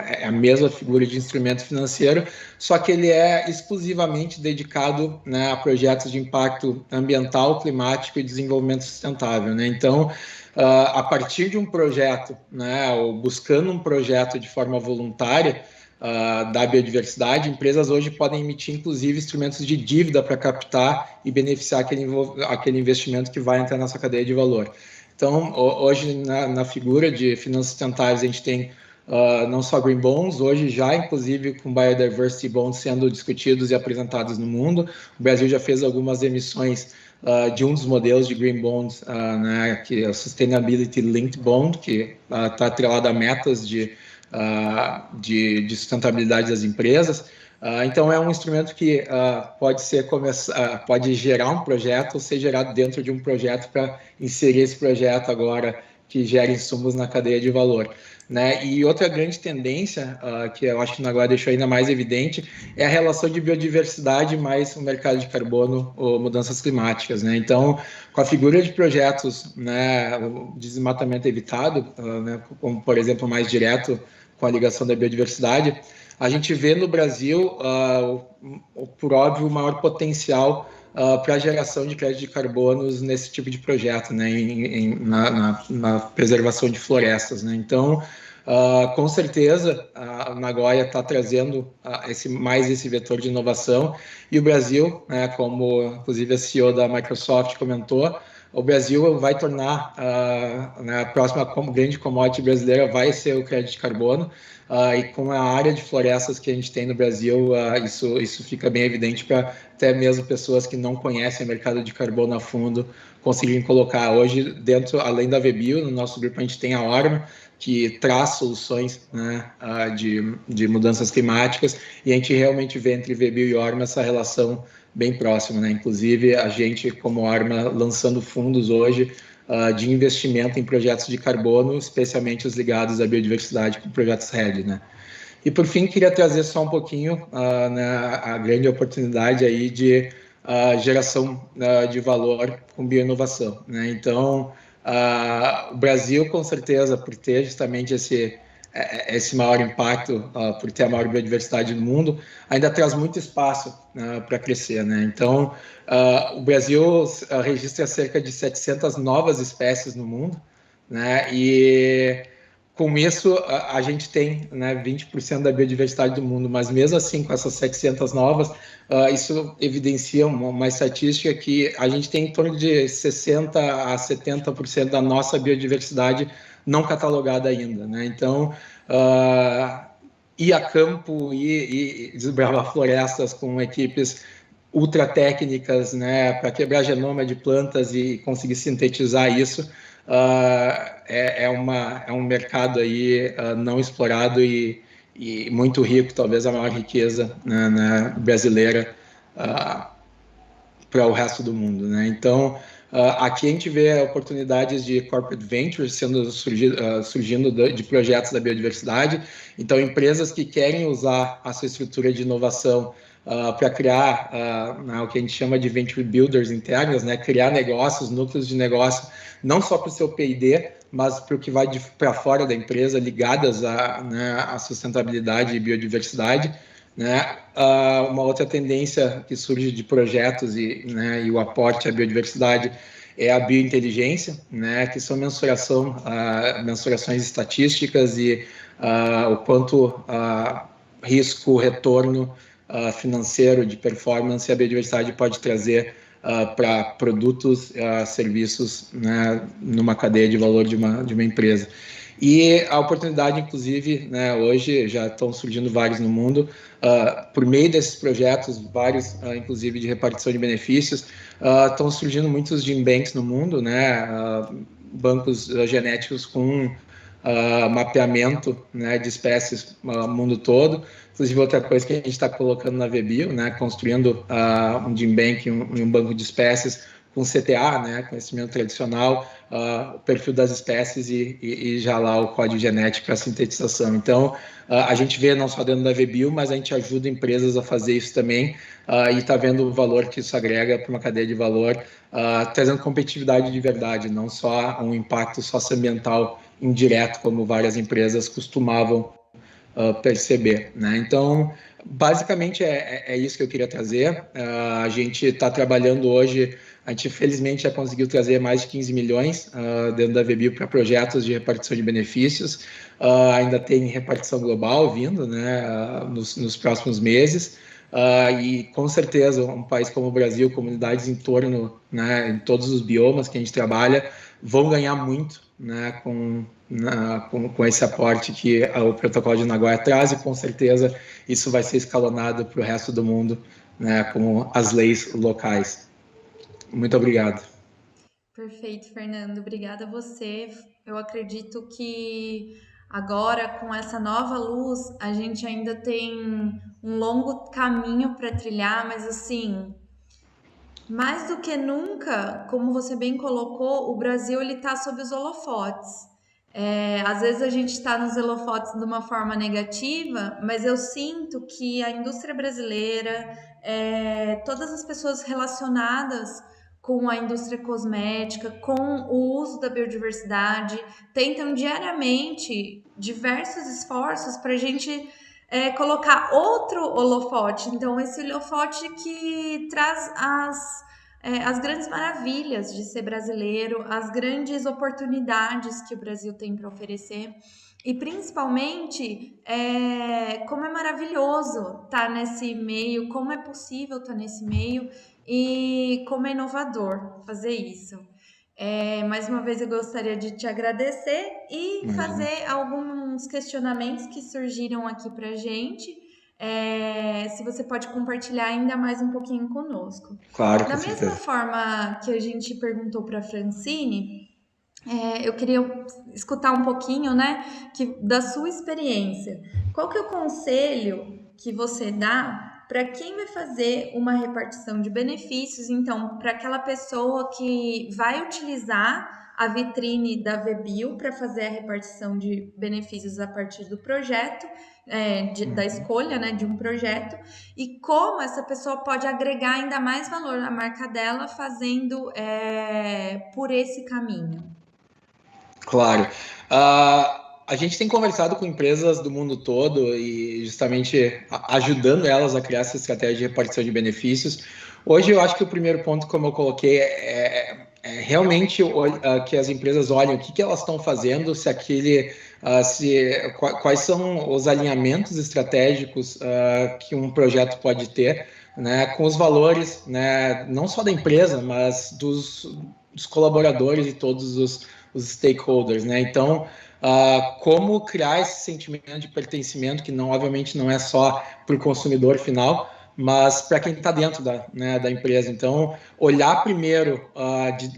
é a mesma figura de instrumento financeiro, só que ele é exclusivamente dedicado, né, a projetos de impacto ambiental, climático e desenvolvimento sustentável, né? Então, a partir de um projeto, né, ou buscando um projeto de forma voluntária, da biodiversidade, empresas hoje podem emitir, inclusive, instrumentos de dívida para captar e beneficiar aquele investimento que vai entrar nessa cadeia de valor. Então, hoje, na figura de finanças sustentáveis, a gente tem não só Green Bonds, hoje já, inclusive, com Biodiversity Bonds sendo discutidos e apresentados no mundo. O Brasil já fez algumas emissões de um dos modelos de Green Bonds, né, que é o Sustainability Linked Bond, que está atrelado a metas de sustentabilidade das empresas. Então, é um instrumento que pode gerar um projeto ou ser gerado dentro de um projeto para inserir esse projeto agora que gera insumos na cadeia de valor, né? E outra grande tendência, que eu acho que o Nagoya deixou ainda mais evidente, é a relação de biodiversidade mais o mercado de carbono ou mudanças climáticas, né? Então, com a figura de projetos, né, o desmatamento evitado, né, como, por exemplo, mais direto com a ligação da biodiversidade, a gente vê no Brasil, por óbvio, o maior potencial para a geração de crédito de carbonos nesse tipo de projeto, né, na preservação de florestas, né? Então, com certeza, a Nagoya está trazendo esse vetor de inovação, e o Brasil, né, como inclusive a CEO da Microsoft comentou, o Brasil vai tornar, a próxima grande commodity brasileira vai ser o crédito de carbono, e com a área de florestas que a gente tem no Brasil, isso fica bem evidente para até mesmo pessoas que não conhecem o mercado de carbono a fundo conseguirem colocar. Hoje, além da VBio, no nosso grupo a gente tem a Orma, que traz soluções, né, de mudanças climáticas, e a gente realmente vê entre VBio e Orma essa relação bem próxima, né? Inclusive, a gente, como Orma, lançando fundos hoje de investimento em projetos de carbono, especialmente os ligados à biodiversidade, com projetos RED, né? E, por fim, queria trazer só um pouquinho né, a grande oportunidade aí de geração de valor com bioinovação, né? Então, o Brasil, com certeza, por ter justamente esse maior impacto, por ter a maior biodiversidade no mundo, ainda traz muito espaço para crescer, né? Então, o Brasil registra cerca de 700 novas espécies no mundo, né? E com isso a gente tem, né, 20% da biodiversidade do mundo, mas mesmo assim, com essas 700 novas, isso evidencia uma estatística que a gente tem em torno de 60% a 70% da nossa biodiversidade não catalogada ainda, né? Então, ir a campo e desbravar florestas com equipes ultra técnicas, né, para quebrar genoma de plantas e conseguir sintetizar isso, é um mercado aí não explorado e muito rico, talvez a maior riqueza, né, brasileira para o resto do mundo, né? Então, aqui a gente vê oportunidades de corporate ventures surgindo de projetos da biodiversidade. Então, empresas que querem usar a sua estrutura de inovação para criar o que a gente chama de venture builders internas, né? Criar negócios, núcleos de negócio, não só para o seu P&D, mas para o que vai para fora da empresa, ligadas à sustentabilidade e biodiversidade, né? Uma outra tendência que surge de projetos e o aporte à biodiversidade é a biointeligência, né? Que são mensurações estatísticas e o quanto risco, retorno financeiro de performance a biodiversidade pode trazer para produtos, serviços, né, numa cadeia de valor de uma empresa. E a oportunidade, inclusive, né, hoje já estão surgindo vários no mundo, por meio desses projetos, vários, inclusive, de repartição de benefícios, estão surgindo muitos gene banks no mundo, né, bancos genéticos com mapeamento, né, de espécies no mundo todo. Inclusive, outra coisa que a gente está colocando na VBio, né, construindo um gene bank, um banco de espécies com CTA, né, conhecimento tradicional, o perfil das espécies e já lá o código genético para sintetização. Então, a gente vê não só dentro da VBio, mas a gente ajuda empresas a fazer isso também e está vendo o valor que isso agrega para uma cadeia de valor, trazendo competitividade de verdade, não só um impacto socioambiental indireto, como várias empresas costumavam perceber, né? Então, basicamente é isso que eu queria trazer. A gente está trabalhando hoje, a gente felizmente já conseguiu trazer mais de 15 milhões dentro da VBio para projetos de repartição de benefícios. Ainda tem repartição global vindo, né, nos próximos meses. E com certeza um país como o Brasil, comunidades em torno, né, em todos os biomas que a gente trabalha, vão ganhar muito, né, com esse aporte que o protocolo de Nagoya traz, e com certeza isso vai ser escalonado para o resto do mundo, né, com as leis locais. Muito obrigado. Perfeito, Fernando. Obrigada a você. Eu acredito que agora, com essa nova luz, a gente ainda tem um longo caminho para trilhar, mas assim, mais do que nunca, como você bem colocou, o Brasil ele está sob os holofotes. Às vezes a gente está nos holofotes de uma forma negativa, mas eu sinto que a indústria brasileira, todas as pessoas relacionadas com a indústria cosmética, com o uso da biodiversidade, tentam diariamente diversos esforços para a gente colocar outro holofote. Então, esse holofote que traz as grandes maravilhas de ser brasileiro, as grandes oportunidades que o Brasil tem para oferecer. E principalmente, como é maravilhoso estar nesse meio, como é possível estar nesse meio e como é inovador fazer isso. Mais uma vez eu gostaria de te agradecer e fazer alguns questionamentos que surgiram aqui para a gente. Se você pode compartilhar ainda mais um pouquinho conosco. Claro, com Da certeza. mesma forma que a gente perguntou para a Francine, eu queria escutar um pouquinho, né, da sua experiência. Qual que é o conselho que você dá para quem vai fazer uma repartição de benefícios? Então, para aquela pessoa que vai utilizar a vitrine da VBio para fazer a repartição de benefícios a partir do projeto, da escolha, né, de um projeto, e como essa pessoa pode agregar ainda mais valor à marca dela fazendo por esse caminho. Claro. A gente tem conversado com empresas do mundo todo e justamente ajudando elas a criar essa estratégia de repartição de benefícios. Hoje eu acho que o primeiro ponto, como eu coloquei, é realmente que as empresas olhem o que elas estão fazendo, quais são os alinhamentos estratégicos que um projeto pode ter, né, com os valores, né, não só da empresa, mas dos colaboradores e todos os stakeholders, né? Então, como criar esse sentimento de pertencimento, que obviamente não é só para o consumidor final, mas para quem está dentro da empresa. Então, olhar primeiro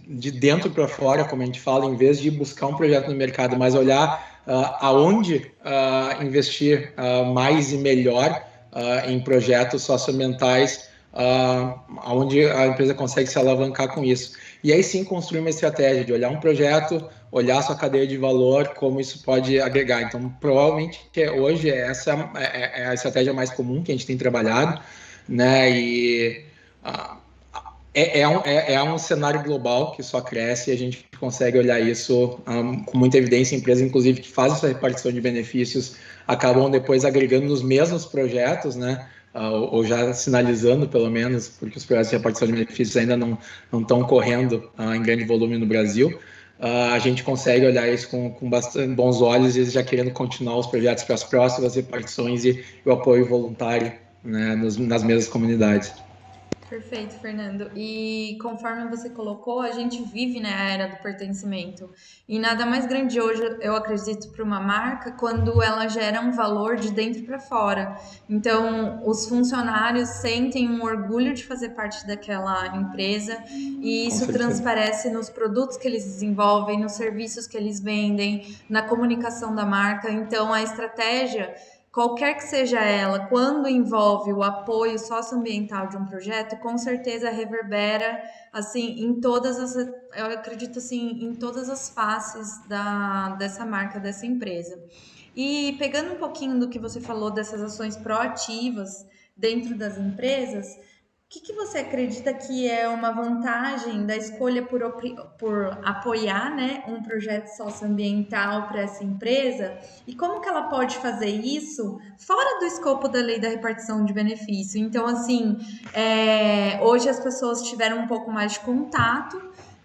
de dentro para fora, como a gente fala, em vez de buscar um projeto no mercado, mas olhar aonde investir mais e melhor em projetos socioambientais, onde a empresa consegue se alavancar com isso. E aí sim construir uma estratégia de olhar um projeto, olhar a sua cadeia de valor, como isso pode agregar. Então, provavelmente, hoje essa é a estratégia mais comum que a gente tem trabalhado, né? E é um cenário global que só cresce e a gente consegue olhar isso com muita evidência. Empresas, inclusive, que fazem essa repartição de benefícios acabam depois agregando nos mesmos projetos, né? Ou já sinalizando, pelo menos, porque os projetos de repartição de benefícios ainda não estão correndo em grande volume no Brasil. A gente consegue olhar isso com bastante bons olhos e já querendo continuar os projetos para as próximas repartições e o apoio voluntário, né, nas mesmas comunidades. Perfeito, Fernando. E conforme você colocou, a gente vive, né, a era do pertencimento. E nada mais grandioso, eu acredito, para uma marca quando ela gera um valor de dentro para fora. Então, os funcionários sentem um orgulho de fazer parte daquela empresa e isso transparece nos produtos que eles desenvolvem, nos serviços que eles vendem, na comunicação da marca. Então, a estratégia qualquer que seja ela, quando envolve o apoio socioambiental de um projeto, com certeza reverbera assim em todas as, eu acredito assim, em todas as faces dessa marca, dessa empresa. E pegando um pouquinho do que você falou dessas ações proativas dentro das empresas, que você acredita que é uma vantagem da escolha por apoiar, né, um projeto socioambiental para essa empresa? E como que ela pode fazer isso fora do escopo da lei da repartição de benefício? Então, assim, hoje as pessoas tiveram um pouco mais de contato.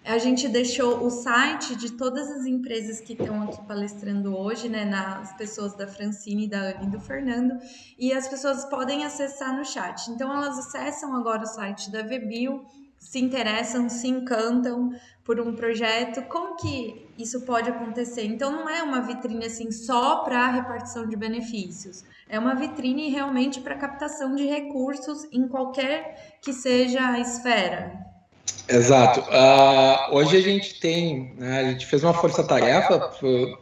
A gente deixou o site de todas as empresas que estão aqui palestrando hoje, né, nas pessoas da Francine, da Ana e do Fernando, e as pessoas podem acessar no chat. Então, elas acessam agora o site da VBio, se interessam, se encantam por um projeto. Como que isso pode acontecer? Então, não é uma vitrine assim só para a repartição de benefícios. É uma vitrine realmente para captação de recursos em qualquer que seja a esfera. Exato. Hoje a gente tem, né, a gente fez uma força-tarefa,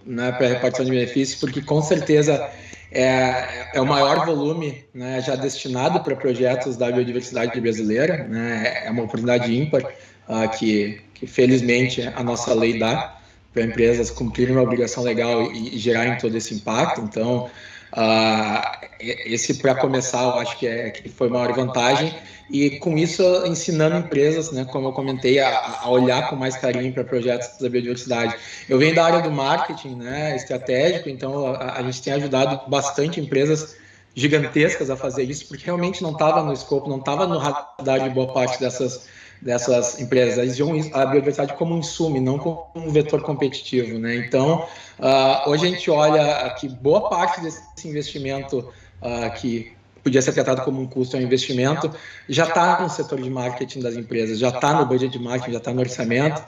né, para a repartição de benefícios, porque com certeza é o maior volume, né, já destinado para projetos da biodiversidade brasileira, né, é uma oportunidade ímpar que felizmente a nossa lei dá para empresas cumprirem uma obrigação legal e gerarem todo esse impacto. Então, esse para começar, eu acho que foi a maior vantagem. E com isso ensinando empresas, né, como eu comentei, a olhar com mais carinho para projetos da biodiversidade. Eu venho da área do marketing, né, estratégico, então a gente tem ajudado bastante empresas gigantescas a fazer isso, porque realmente não estava no escopo, não estava no radar de boa parte dessas empresas. Eles viam a biodiversidade como um insumo, não como um vetor competitivo, né? Então, hoje a gente olha que boa parte desse investimento que podia ser tratado como um custo ou um investimento, já está no setor de marketing das empresas, já está no budget de marketing, já está no orçamento,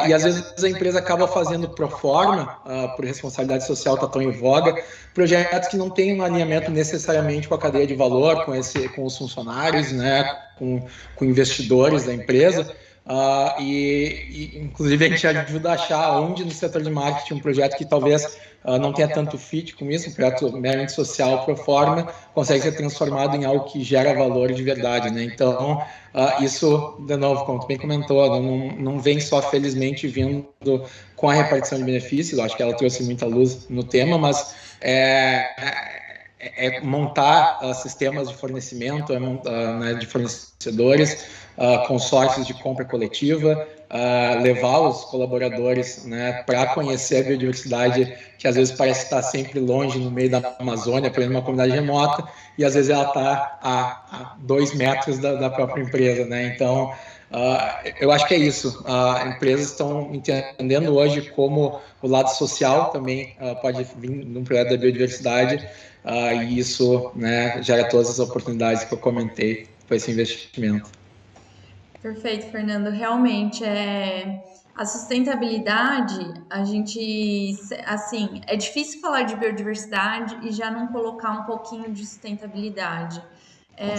e às vezes a empresa acaba fazendo pro forma, por responsabilidade social está tão em voga, projetos que não têm um alinhamento necessariamente com a cadeia de valor, com os funcionários, né, com investidores da empresa, inclusive a gente ajuda a achar onde no setor de marketing um projeto que talvez não tenha tanto fit com isso, um projeto meramente social pro forma, consegue ser transformado em algo que gera valor de verdade, né? Então, isso, de novo, como tu bem comentou, não vem só felizmente vindo com a repartição de benefícios, eu acho que ela trouxe muita luz no tema, mas montar sistemas de fornecimento, né, de fornecedores, consórcios de compra coletiva, levar os colaboradores, né, para conhecer a biodiversidade que às vezes parece estar sempre longe no meio da Amazônia, por exemplo, uma comunidade remota, e às vezes ela está a 2 metros da própria empresa, né? Então, eu acho que é isso. Empresas estão entendendo hoje como o lado social também pode vir num projeto da biodiversidade, e isso, né, gera todas as oportunidades que eu comentei para esse investimento. Perfeito, Fernando. Realmente a sustentabilidade, a gente, assim, é difícil falar de biodiversidade e já não colocar um pouquinho de sustentabilidade.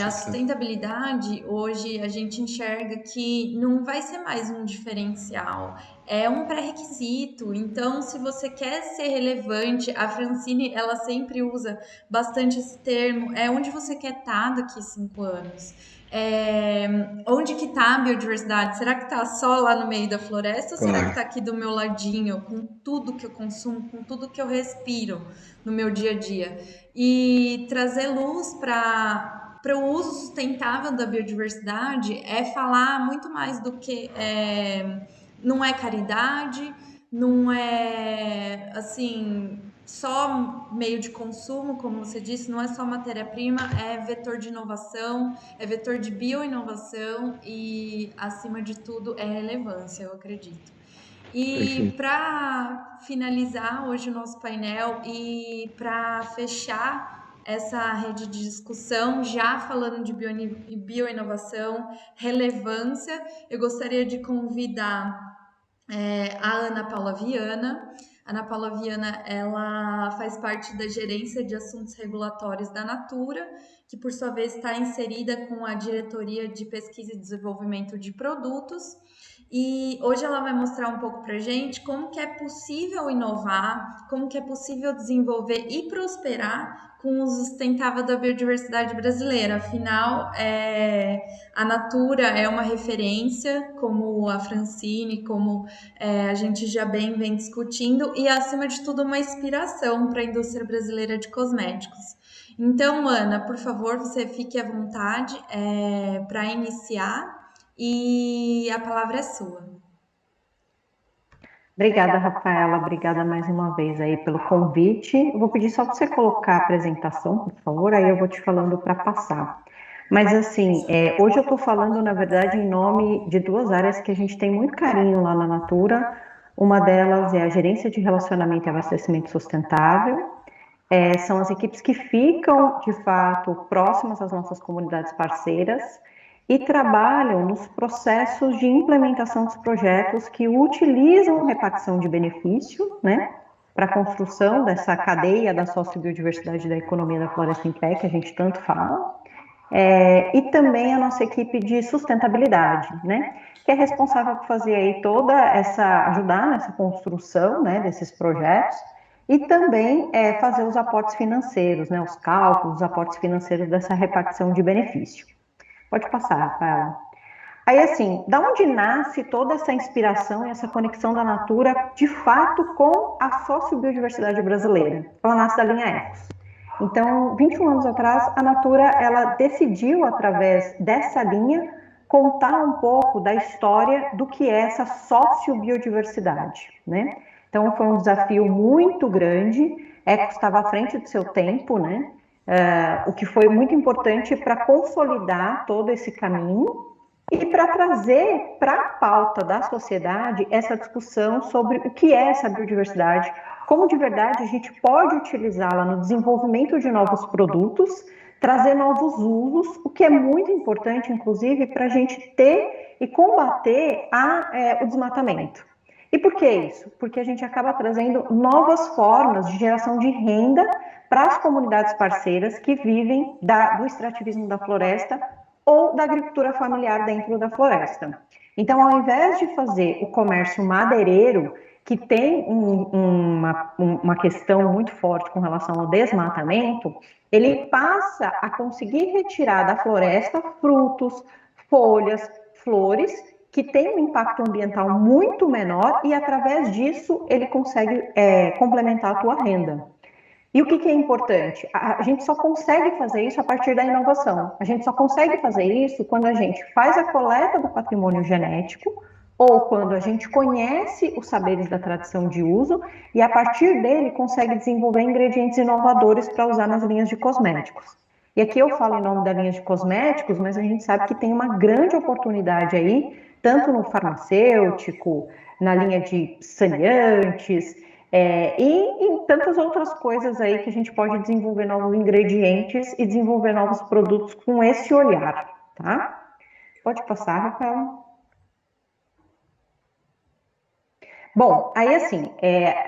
A sustentabilidade, hoje, a gente enxerga que não vai ser mais um diferencial, é um pré-requisito. Então, se você quer ser relevante, a Francine, ela sempre usa bastante esse termo, é onde você quer estar daqui a 5 anos. Onde que está a biodiversidade? Será que está só lá no meio da floresta ou será que está aqui do meu ladinho, com tudo que eu consumo, com tudo que eu respiro no meu dia a dia? E trazer luz para o uso sustentável da biodiversidade é falar muito mais do que não é caridade, não é assim só meio de consumo, como você disse, não é só matéria-prima, é vetor de inovação, é vetor de bioinovação e, acima de tudo, é relevância, eu acredito. E para finalizar hoje o nosso painel e para fechar essa rede de discussão, já falando de bioinovação, relevância, eu gostaria de convidar a Ana Paula Viana. Ana Paula Viana, ela faz parte da Gerência de Assuntos Regulatórios da Natura, que por sua vez está inserida com a Diretoria de Pesquisa e Desenvolvimento de Produtos. E hoje ela vai mostrar um pouco pra gente como que é possível inovar, como que é possível desenvolver e prosperar com o sustentável da biodiversidade brasileira. Afinal, a Natura é uma referência, como a Francine, como a gente já bem vem discutindo, e acima de tudo uma inspiração para a indústria brasileira de cosméticos. Então, Ana, por favor, você fique à vontade para iniciar e a palavra é sua. Obrigada, Rafaela. Obrigada mais uma vez aí pelo convite. Eu vou pedir só para você colocar a apresentação, por favor, aí eu vou te falando para passar. Mas assim, hoje eu estou falando, na verdade, em nome de duas áreas que a gente tem muito carinho lá na Natura. Uma delas é a gerência de relacionamento e abastecimento sustentável. São as equipes que ficam, de fato, próximas às nossas comunidades parceiras e trabalham nos processos de implementação dos projetos que utilizam repartição de benefício, né, para a construção dessa cadeia da sociobiodiversidade da economia da floresta em pé, que a gente tanto fala, e também a nossa equipe de sustentabilidade, né, que é responsável por fazer aí ajudar nessa construção, né, desses projetos, e também fazer os aportes financeiros, né, os cálculos, os aportes financeiros dessa repartição de benefício. Pode passar, Rafaela. Aí, assim, da onde nasce toda essa inspiração e essa conexão da Natura, de fato, com a sociobiodiversidade brasileira? Ela nasce da linha Ecos. Então, 21 anos atrás, a Natura, ela decidiu, através dessa linha, contar um pouco da história do que é essa sociobiodiversidade, né? Então, foi um desafio muito grande, Ecos estava à frente do seu tempo, né? O que foi muito importante para consolidar todo esse caminho e para trazer para a pauta da sociedade essa discussão sobre o que é essa biodiversidade, como de verdade a gente pode utilizá-la no desenvolvimento de novos produtos, trazer novos usos, o que é muito importante, inclusive, para a gente ter e combater o desmatamento. E por que isso? Porque a gente acaba trazendo novas formas de geração de renda para as comunidades parceiras que vivem do extrativismo da floresta ou da agricultura familiar dentro da floresta. Então, ao invés de fazer o comércio madeireiro, que tem uma questão muito forte com relação ao desmatamento, ele passa a conseguir retirar da floresta frutos, folhas, flores, que tem um impacto ambiental muito menor e, através disso, ele consegue complementar a tua renda. E o que é importante? A gente só consegue fazer isso a partir da inovação. A gente só consegue fazer isso quando a gente faz a coleta do patrimônio genético ou quando a gente conhece os saberes da tradição de uso e, a partir dele, consegue desenvolver ingredientes inovadores para usar nas linhas de cosméticos. E aqui eu falo em nome da linha de cosméticos, mas a gente sabe que tem uma grande oportunidade aí, tanto no farmacêutico, na linha de saneantes, e em tantas outras coisas aí que a gente pode desenvolver novos ingredientes e desenvolver novos produtos com esse olhar, tá? Pode passar, Rafael. Bom, aí assim,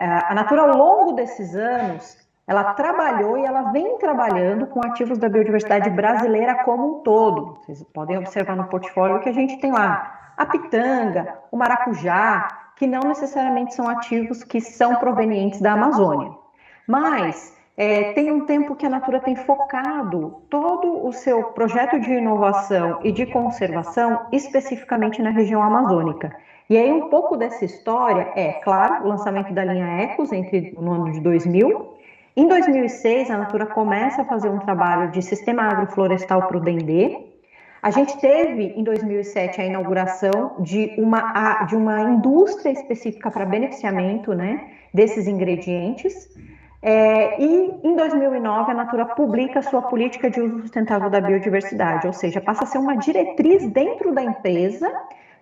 a Natura ao longo desses anos, ela trabalhou e ela vem trabalhando com ativos da biodiversidade brasileira como um todo. Vocês podem observar no portfólio que a gente tem lá a pitanga, o maracujá, que não necessariamente são ativos que são provenientes da Amazônia. Mas tem um tempo que a Natura tem focado todo o seu projeto de inovação e de conservação especificamente na região amazônica. E aí um pouco dessa história claro, o lançamento da linha Ecos no ano de 2000. Em 2006, a Natura começa a fazer um trabalho de sistema agroflorestal para o Dendê. A gente teve, em 2007, a inauguração de uma indústria específica para beneficiamento, né, desses ingredientes. E, em 2009, a Natura publica a sua política de uso sustentável da biodiversidade, ou seja, passa a ser uma diretriz dentro da empresa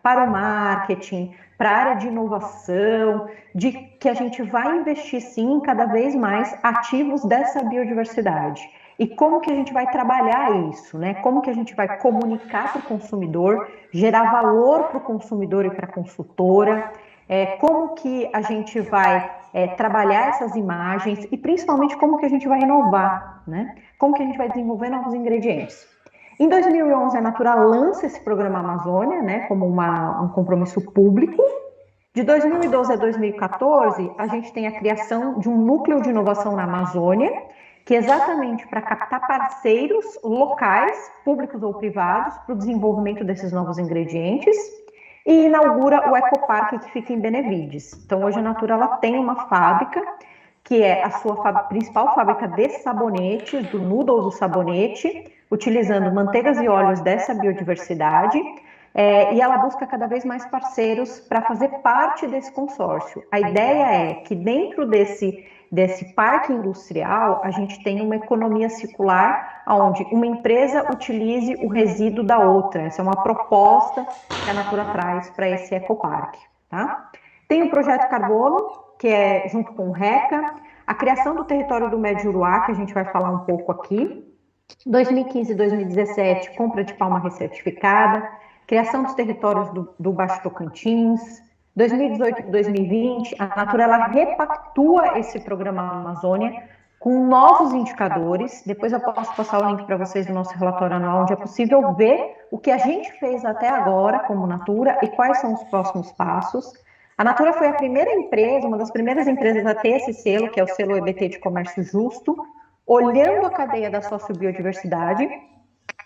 para o marketing, para a área de inovação, de que a gente vai investir, sim, cada vez mais ativos dessa biodiversidade. E como que a gente vai trabalhar isso, né? Como que a gente vai comunicar para o consumidor, gerar valor para o consumidor e para a consultora, como que a gente vai trabalhar essas imagens e, principalmente, como que a gente vai inovar, né? Como que a gente vai desenvolver novos ingredientes. Em 2011, a Natura lança esse programa Amazônia, né, como um compromisso público. De 2012 a 2014, a gente tem a criação de um núcleo de inovação na Amazônia, que é exatamente para captar parceiros locais, públicos ou privados, para o desenvolvimento desses novos ingredientes, e inaugura o Ecoparque, que fica em Benevides. Então, hoje a Natura ela tem uma fábrica, que é a sua principal fábrica de sabonetes, do noodle do sabonete, utilizando manteigas e óleos dessa biodiversidade, e ela busca cada vez mais parceiros para fazer parte desse consórcio. A ideia é que dentro desse parque industrial, a gente tem uma economia circular, onde uma empresa utilize o resíduo da outra. Essa é uma proposta que a Natura traz para esse ecoparque. Tá? Tem o Projeto Carbono, que é junto com o RECA, a criação do território do Médio Uruá, que a gente vai falar um pouco aqui, 2015 e 2017, compra de palma recertificada, criação dos territórios do Baixo Tocantins, 2018 e 2020, a Natura ela repactua esse programa Amazônia com novos indicadores. Depois eu posso passar o link para vocês do nosso relatório anual, onde é possível ver o que a gente fez até agora como Natura e quais são os próximos passos. A Natura foi a primeira empresa, uma das primeiras empresas a ter esse selo, que é o selo EBT de Comércio Justo, olhando a cadeia da sociobiodiversidade,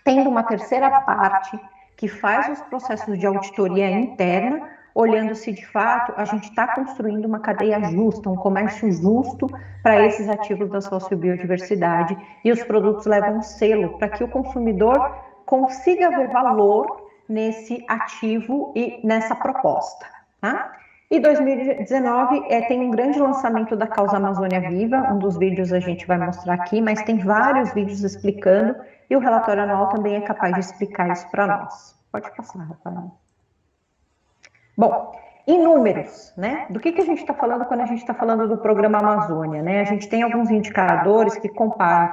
tendo uma terceira parte que faz os processos de auditoria interna, olhando se de fato a gente está construindo uma cadeia justa, um comércio justo para esses ativos da sociobiodiversidade, e os produtos levam um selo para que o consumidor consiga ver valor nesse ativo e nessa proposta. Tá? E 2019 tem um grande lançamento da Causa Amazônia Viva, um dos vídeos a gente vai mostrar aqui, mas tem vários vídeos explicando, e o relatório anual também é capaz de explicar isso para nós. Pode passar, Rafael. Bom, em números, né? Do que a gente está falando quando a gente está falando do programa Amazônia, né? A gente tem alguns indicadores que comparam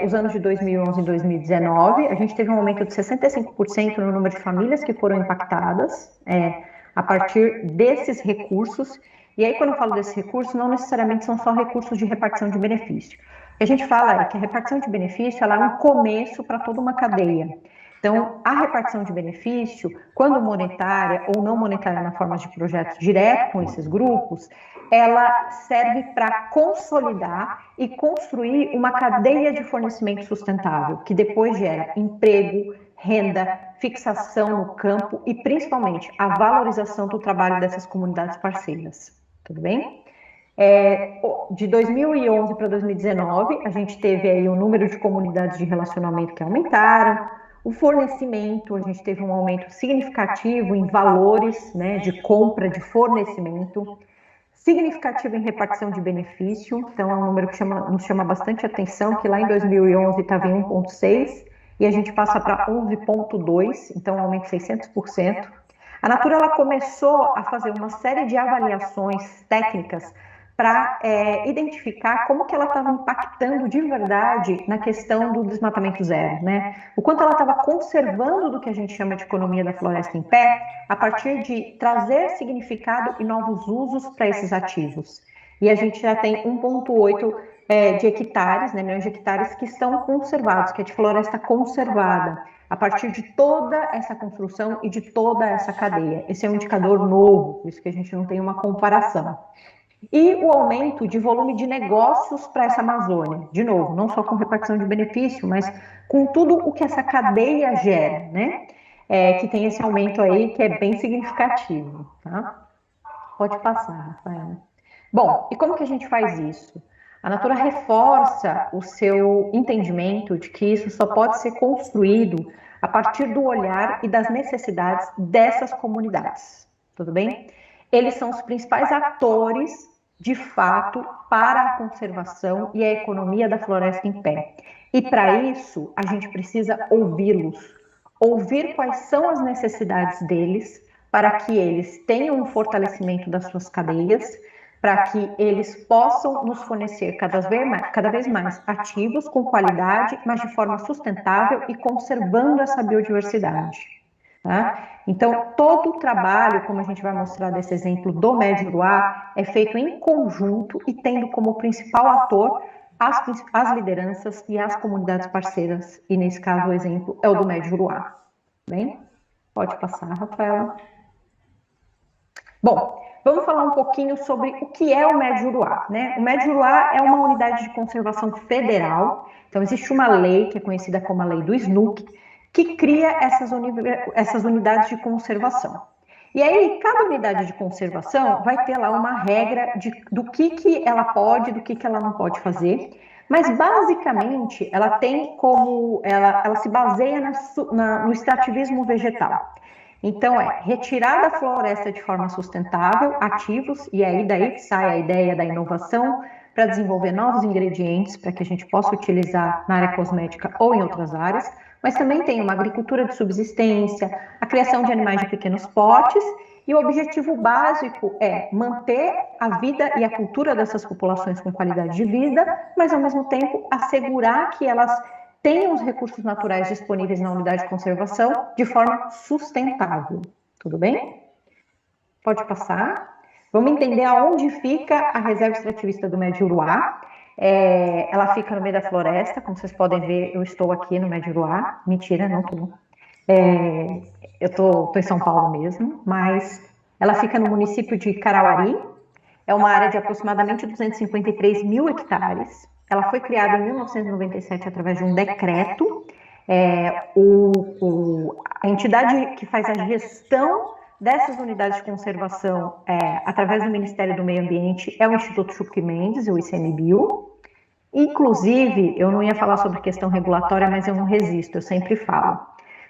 os anos de 2011 e 2019. A gente teve um aumento de 65% no número de famílias que foram impactadas a partir desses recursos. E aí, quando eu falo desses recursos, não necessariamente são só recursos de repartição de benefício. O que a gente fala é que a repartição de benefício ela é um começo para toda uma cadeia. Então, a repartição de benefício, quando monetária ou não monetária na forma de projetos direto com esses grupos, ela serve para consolidar e construir uma cadeia de fornecimento sustentável, que depois gera emprego, renda, fixação no campo e, principalmente, a valorização do trabalho dessas comunidades parceiras. Tudo bem? De 2011 para 2019, a gente teve aí o número de comunidades de relacionamento que aumentaram, o fornecimento, a gente teve um aumento significativo em valores, né, de compra, de fornecimento, significativo em repartição de benefício, então é um número que nos chama bastante atenção, que lá em 2011 estava em 1,6, e a gente passa para 11,2, então um aumento de 600%. A Natura ela começou a fazer uma série de avaliações técnicas para identificar como que ela estava impactando de verdade na questão do desmatamento zero, né? O quanto ela estava conservando do que a gente chama de economia da floresta em pé, a partir de trazer significado e novos usos para esses ativos. E a gente já tem 1,8 de hectares, né, milhões de hectares que estão conservados, que é de floresta conservada, a partir de toda essa construção e de toda essa cadeia. Esse é um indicador novo, por isso que a gente não tem uma comparação. E o aumento de volume de negócios para essa Amazônia, de novo, não só com repartição de benefício, mas com tudo o que essa cadeia gera, né? Que tem esse aumento aí que é bem significativo, tá? Pode passar, Rafael. Bom, e como que a gente faz isso? A Natura reforça o seu entendimento de que isso só pode ser construído a partir do olhar e das necessidades dessas comunidades, tudo bem? Eles são os principais atores, de fato, para a conservação e a economia da floresta em pé. E para isso, a gente precisa ouvi-los, ouvir quais são as necessidades deles, para que eles tenham um fortalecimento das suas cadeias, para que eles possam nos fornecer cada vez mais ativos, com qualidade, mas de forma sustentável e conservando essa biodiversidade. Tá? Então, todo o trabalho, como a gente vai mostrar desse exemplo do Médio Uruá, é feito em conjunto e tendo como principal ator as lideranças e as comunidades parceiras, e nesse caso o exemplo é o do Médio Juruá. Bem, pode passar, Rafaela. Bom, vamos falar um pouquinho sobre o que é o Médio Juruá, né? O Médio Juruá é uma unidade de conservação federal, então existe uma lei que é conhecida como a lei do SNUC, que cria essas unidades de conservação. E aí, cada unidade de conservação vai ter lá uma regra do que ela pode, do que ela não pode fazer, mas basicamente ela tem como, ela se baseia no extrativismo vegetal. Então, retirar da floresta de forma sustentável ativos, e aí daí que sai a ideia da inovação para desenvolver novos ingredientes para que a gente possa utilizar na área cosmética ou em outras áreas, mas também tem uma agricultura de subsistência, a criação de animais de pequenos portes, e o objetivo básico é manter a vida e a cultura dessas populações com qualidade de vida, mas ao mesmo tempo assegurar que elas tenham os recursos naturais disponíveis na unidade de conservação de forma sustentável. Tudo bem? Pode passar. Vamos entender aonde fica a reserva extrativista do Médio Juruá. Ela fica no meio da floresta, como vocês podem ver, eu estou aqui no Médio Juruá. Mentira, não estou. Eu estou em São Paulo mesmo, mas ela fica no município de Carauari. É uma área de aproximadamente 253 mil hectares. Ela foi criada em 1997 através de um decreto. A entidade que faz a gestão dessas unidades de conservação através do Ministério do Meio Ambiente é o Instituto Chucri Mendes, o ICMBio. Inclusive, eu não ia falar sobre questão regulatória, mas eu não resisto, eu sempre falo.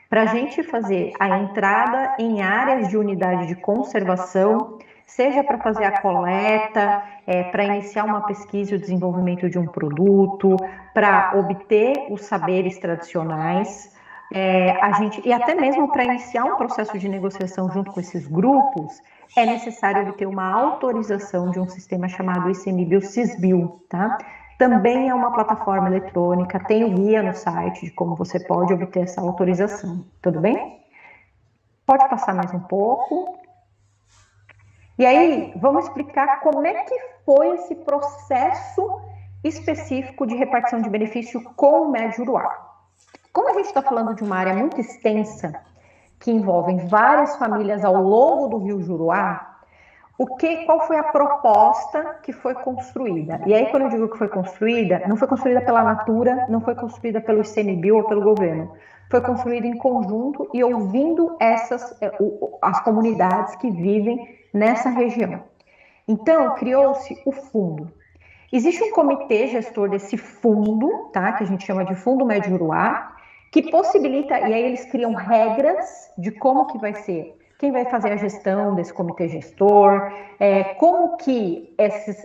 Para a gente fazer a entrada em áreas de unidade de conservação, seja para fazer a coleta, para iniciar uma pesquisa e o desenvolvimento de um produto, para obter os saberes tradicionais, e até mesmo para iniciar um processo de negociação junto com esses grupos, é necessário obter uma autorização de um sistema chamado ICMBio-CISBio, tá? Também é uma plataforma eletrônica, tem o guia no site de como você pode obter essa autorização, tudo bem? Pode passar mais um pouco. E aí, vamos explicar como é que foi esse processo específico de repartição de benefício com o Médio Juruá. Como a gente está falando de uma área muito extensa, que envolve várias famílias ao longo do Rio Juruá, qual foi a proposta que foi construída? E aí, quando eu digo que foi construída, não foi construída pela Natura, não foi construída pelo ICMBio ou pelo governo. Foi construída em conjunto e ouvindo as comunidades que vivem nessa região. Então, criou-se o fundo. Existe um comitê gestor desse fundo, tá, que a gente chama de Fundo Médio Juruá, que possibilita, e aí eles criam regras de como que vai ser, quem vai fazer a gestão desse comitê gestor, como que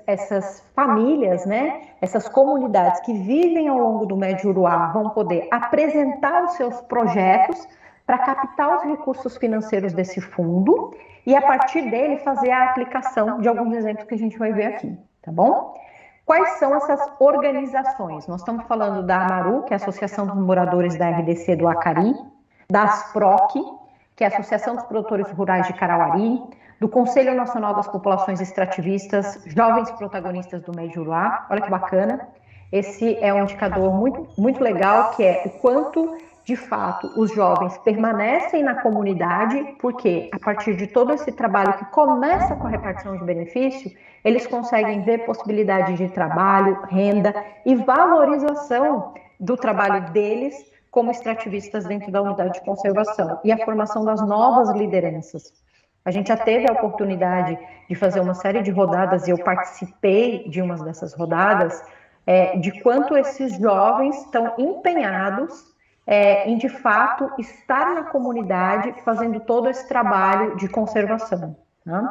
essas famílias, né, essas comunidades que vivem ao longo do Médio Juruá vão poder apresentar os seus projetos para captar os recursos financeiros desse fundo e, a partir dele, fazer a aplicação de alguns exemplos que a gente vai ver aqui, tá bom? Quais são essas organizações? Nós estamos falando da AMARU, que é a Associação dos Moradores da RDC do Acari, da ASPROC, que é a Associação dos Produtores Rurais de Carauari, do Conselho Nacional das Populações Extrativistas, Jovens Protagonistas do Médio Juruá. Olha que bacana. Esse é um indicador muito, muito legal, que é o quanto, de fato, os jovens permanecem na comunidade, porque a partir de todo esse trabalho que começa com a repartição de benefício, eles conseguem ver possibilidade de trabalho, renda e valorização do trabalho deles como extrativistas dentro da unidade de conservação e a formação das novas lideranças. A gente já teve a oportunidade de fazer uma série de rodadas, e eu participei de umas dessas rodadas, de quanto esses jovens estão empenhados em, de fato, estar na comunidade fazendo todo esse trabalho de conservação. Né?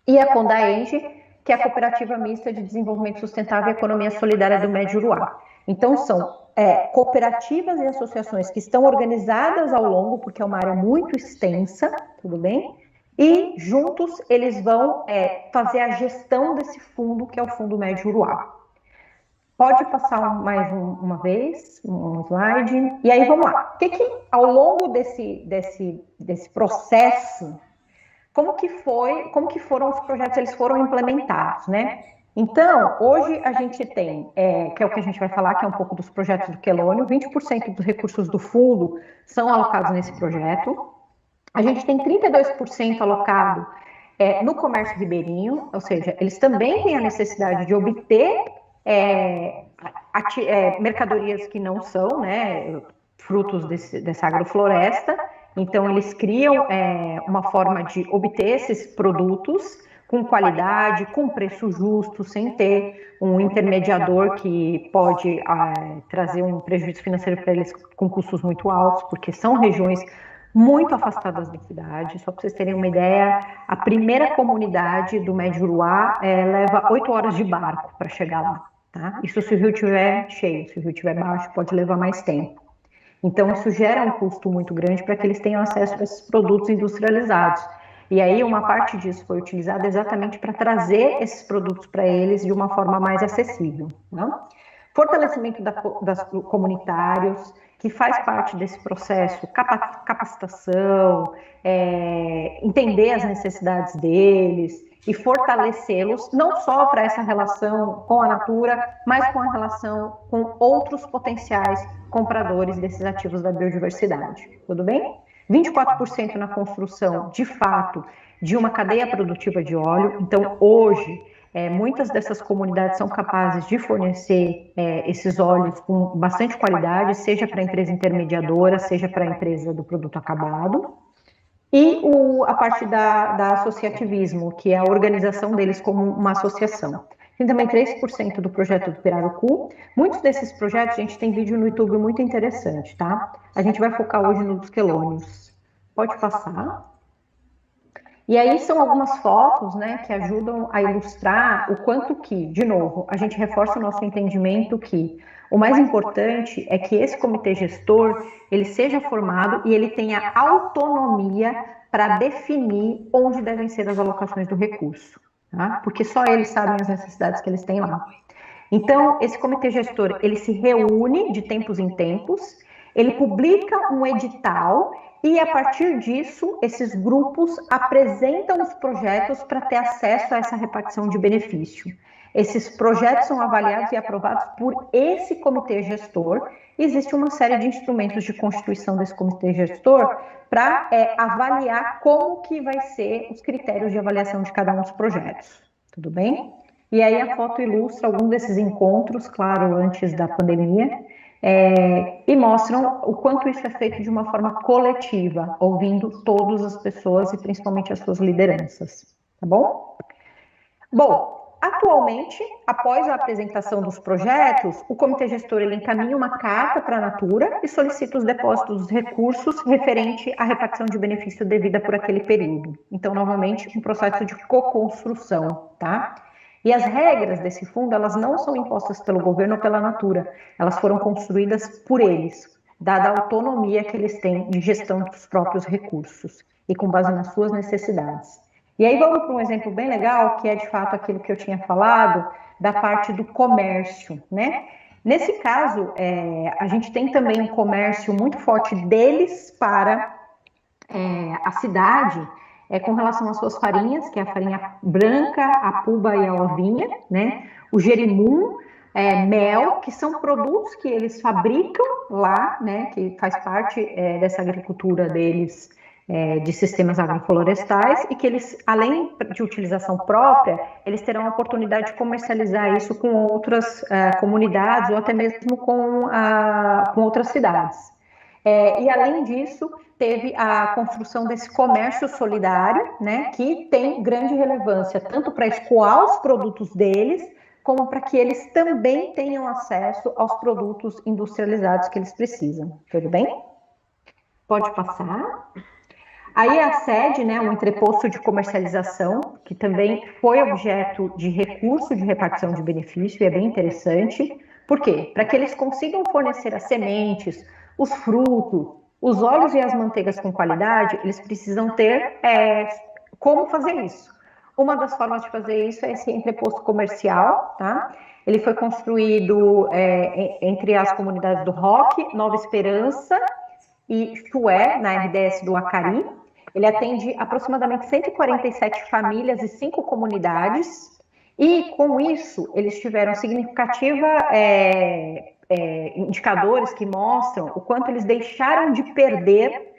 E a Condaenge, que é a Cooperativa Mista de Desenvolvimento Sustentável e Economia Solidária do Médio Juruá. Então, são cooperativas e associações que estão organizadas ao longo, porque é uma área muito extensa, tudo bem? E, juntos, eles vão fazer a gestão desse fundo, que é o Fundo Médio Juruá. Pode passar mais uma vez, um slide. E aí, vamos lá. O que ao longo desse processo, como que foram os projetos, eles foram implementados, né? Então, hoje a gente tem, que é o que a gente vai falar, que é um pouco dos projetos do Quelônio, 20% dos recursos do fundo são alocados nesse projeto. A gente tem 32% alocado no comércio ribeirinho, ou seja, eles também têm a necessidade de obter mercadorias que não são, né, frutos dessa agrofloresta. Então, eles criam uma forma de obter esses produtos com qualidade, com preço justo, sem ter um intermediador que pode trazer um prejuízo financeiro para eles com custos muito altos, porque são regiões muito afastadas da cidade. Só para vocês terem uma ideia, a primeira comunidade do Médio Uruá leva 8 horas de barco para chegar lá. Tá? Isso se o rio estiver cheio, se o rio estiver baixo, pode levar mais tempo. Então, isso gera um custo muito grande para que eles tenham acesso a esses produtos industrializados. E aí, uma parte disso foi utilizada exatamente para trazer esses produtos para eles de uma forma mais acessível. Né? Fortalecimento das comunitários, que faz parte desse processo, capacitação, entender as necessidades deles e fortalecê-los, não só para essa relação com a Natura, mas com a relação com outros potenciais compradores desses ativos da biodiversidade. Tudo bem? 24% na construção, de fato, de uma cadeia produtiva de óleo. Então, hoje, muitas dessas comunidades são capazes de fornecer esses óleos com bastante qualidade, seja para a empresa intermediadora, seja para a empresa do produto acabado. E a parte da associativismo, que é a organização deles como uma associação. Tem também 3% do projeto do Pirarucu. Muitos desses projetos, a gente tem vídeo no YouTube muito interessante, tá? A gente vai focar hoje nos quelônios. Pode passar. E aí são algumas fotos, né, que ajudam a ilustrar o quanto que, de novo, a gente reforça o nosso entendimento que o mais importante é que esse comitê gestor, ele seja formado e ele tenha autonomia para definir onde devem ser as alocações do recurso, tá? Porque só eles sabem as necessidades que eles têm lá. Então, esse comitê gestor, ele se reúne de tempos em tempos, ele publica um edital e, a partir disso, esses grupos apresentam os projetos para ter acesso a essa repartição de benefício. Esses projetos são avaliados e aprovados por esse comitê gestor. Existe uma série de instrumentos de constituição desse comitê gestor para avaliar como que vai ser os critérios de avaliação de cada um dos projetos. Tudo bem? E aí a foto ilustra algum desses encontros, claro, antes da pandemia, e mostram o quanto isso é feito de uma forma coletiva, ouvindo todas as pessoas e principalmente as suas lideranças. Tá bom? Bom, atualmente, após a apresentação dos projetos, o comitê gestor ele encaminha uma carta para a Natura e solicita os depósitos dos recursos referente à repartição de benefício devida por aquele período. Então, novamente, um processo de co-construção, tá? E as regras desse fundo, elas não são impostas pelo governo ou pela Natura, elas foram construídas por eles, dada a autonomia que eles têm de gestão dos próprios recursos e com base nas suas necessidades. E aí vamos para um exemplo bem legal, que é de fato aquilo que eu tinha falado, da parte do comércio, né? Nesse caso, a gente tem também um comércio muito forte deles para a cidade, com relação às suas farinhas, que é a farinha branca, a puba e a ovinha, né? O jerimum, mel, que são produtos que eles fabricam lá, né? Que faz parte dessa agricultura deles, de sistemas agroflorestais, e que eles, além de utilização própria, eles terão a oportunidade de comercializar isso com outras comunidades ou até mesmo com outras cidades. E além disso, teve a construção desse comércio solidário, né, que tem grande relevância tanto para escoar os produtos deles, como para que eles também tenham acesso aos produtos industrializados que eles precisam. Tudo bem? Pode passar. Aí a sede, né, um entreposto de comercialização, que também foi objeto de recurso de repartição de benefício, e é bem interessante. Por quê? Para que eles consigam fornecer as sementes, os frutos, os óleos e as manteigas com qualidade, eles precisam ter como fazer isso. Uma das formas de fazer isso é esse entreposto comercial, tá? Ele foi construído entre as comunidades do Roque, Nova Esperança e Chué, na RDS do Acari. Ele atende aproximadamente 147 famílias e 5 comunidades. E, com isso, eles tiveram significativa indicadores que mostram o quanto eles deixaram de perder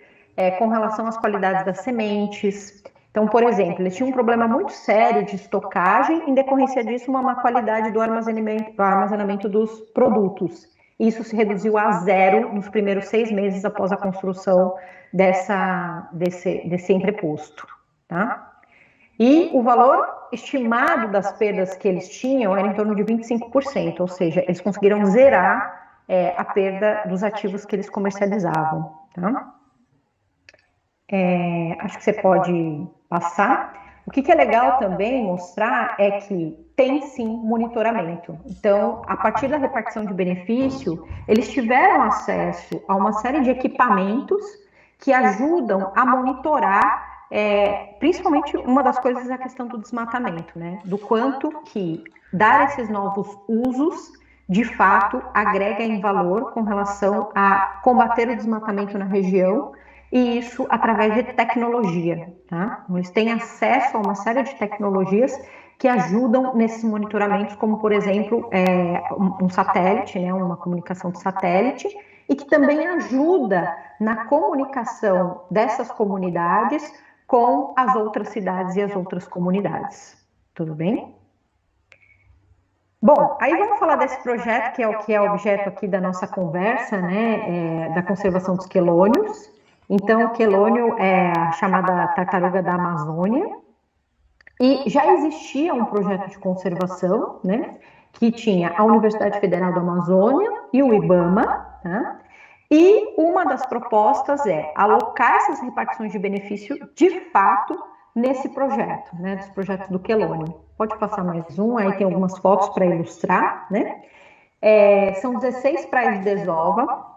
com relação às qualidades das sementes. Então, por exemplo, eles tinham um problema muito sério de estocagem, em decorrência disso, uma má qualidade do armazenamento dos produtos. Isso se reduziu a 0 nos primeiros 6 meses após a construção desse entreposto. Tá? E o valor estimado das perdas que eles tinham era em torno de 25%, ou seja, eles conseguiram zerar a perda dos ativos que eles comercializavam. Tá? Acho que você pode passar. O que é legal também mostrar é que tem sim monitoramento. Então, a partir da repartição de benefício, eles tiveram acesso a uma série de equipamentos que ajudam a monitorar, principalmente uma das coisas é a questão do desmatamento, né? Do quanto que dar esses novos usos, de fato, agrega em valor com relação a combater o desmatamento na região, e isso através de tecnologia, tá? Eles têm acesso a uma série de tecnologias que ajudam nesses monitoramentos, como, por exemplo, um satélite, né, uma comunicação de satélite, e que também ajuda na comunicação dessas comunidades com as outras cidades e as outras comunidades. Tudo bem? Bom, aí vamos falar desse projeto, que é objeto aqui da nossa conversa, né, da conservação dos quelônios. Então, o quelônio é a chamada tartaruga da Amazônia, e já existia um projeto de conservação, né, que tinha a Universidade Federal da Amazônia e o IBAMA, tá? E uma das propostas é alocar essas repartições de benefício, de fato, nesse projeto, né, dos projetos do quelônio. Pode passar mais um, aí tem algumas fotos para ilustrar, né? São 16 praias de desova.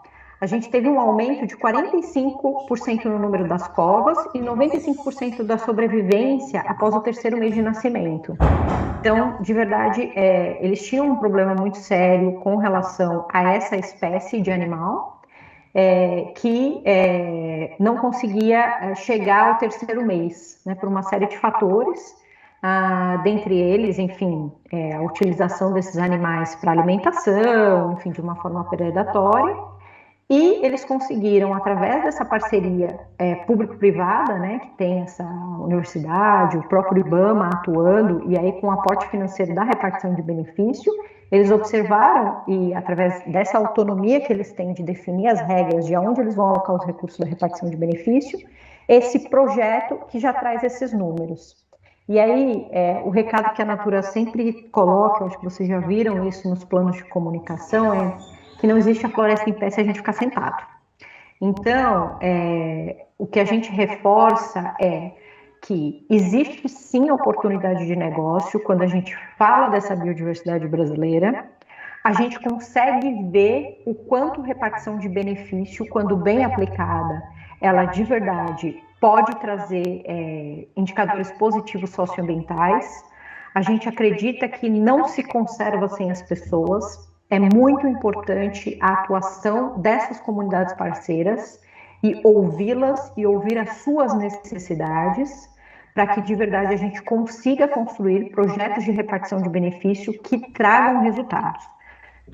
A gente teve um aumento de 45% no número das covas e 95% da sobrevivência após o 3º mês de nascimento. Então, de verdade, eles tinham um problema muito sério com relação a essa espécie de animal, que não conseguia chegar ao 3º mês, né, por uma série de fatores, dentre eles, enfim, a utilização desses animais para alimentação, enfim, de uma forma predatória. E eles conseguiram, através dessa parceria público-privada, né, que tem essa universidade, o próprio IBAMA atuando, e aí com o aporte financeiro da repartição de benefício, eles observaram, e através dessa autonomia que eles têm de definir as regras de onde eles vão alocar os recursos da repartição de benefício, esse projeto que já traz esses números. E aí, o recado que a Natura sempre coloca, acho que vocês já viram isso nos planos de comunicação, que não existe a floresta em pé se a gente ficar sentado. Então, o que a gente reforça é que existe sim oportunidade de negócio quando a gente fala dessa biodiversidade brasileira. A gente consegue ver o quanto repartição de benefício, quando bem aplicada, ela de verdade pode trazer indicadores positivos socioambientais. A gente acredita que não se conserva sem as pessoas. É muito importante a atuação dessas comunidades parceiras e ouvi-las e ouvir as suas necessidades para que de verdade a gente consiga construir projetos de repartição de benefício que tragam resultados.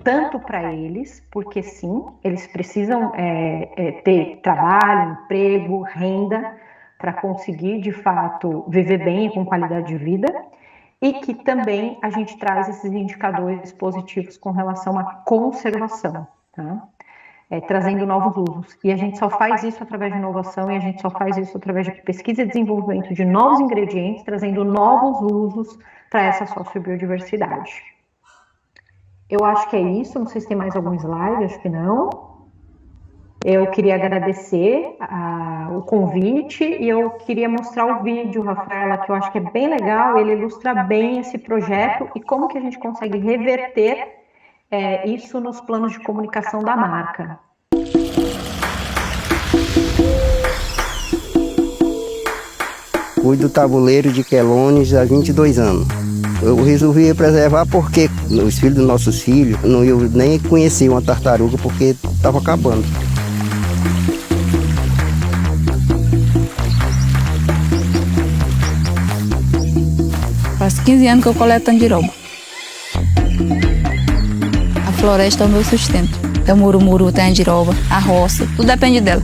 Tanto para eles, porque sim, eles precisam ter trabalho, emprego, renda para conseguir de fato viver bem e com qualidade de vida, e que também a gente traz esses indicadores positivos com relação à conservação, tá? Trazendo novos usos. E a gente só faz isso através de inovação, e a gente só faz isso através de pesquisa e desenvolvimento de novos ingredientes, trazendo novos usos para essa sociobiodiversidade. Eu acho que é isso, não sei se tem mais algum slide, acho que não. Eu queria agradecer o convite e eu queria mostrar o vídeo, Rafaela, que eu acho que é bem legal, ele ilustra bem esse projeto e como que a gente consegue reverter isso nos planos de comunicação da marca. Cuido do tabuleiro de quelônios há 22 anos. Eu resolvi preservar porque os filhos dos nossos filhos não iam nem conhecer uma tartaruga porque estava acabando. Faz 15 anos que eu coleto andiroba. A floresta é o meu sustento. Tem o murumuru, tem a andiroba, a roça, tudo depende dela.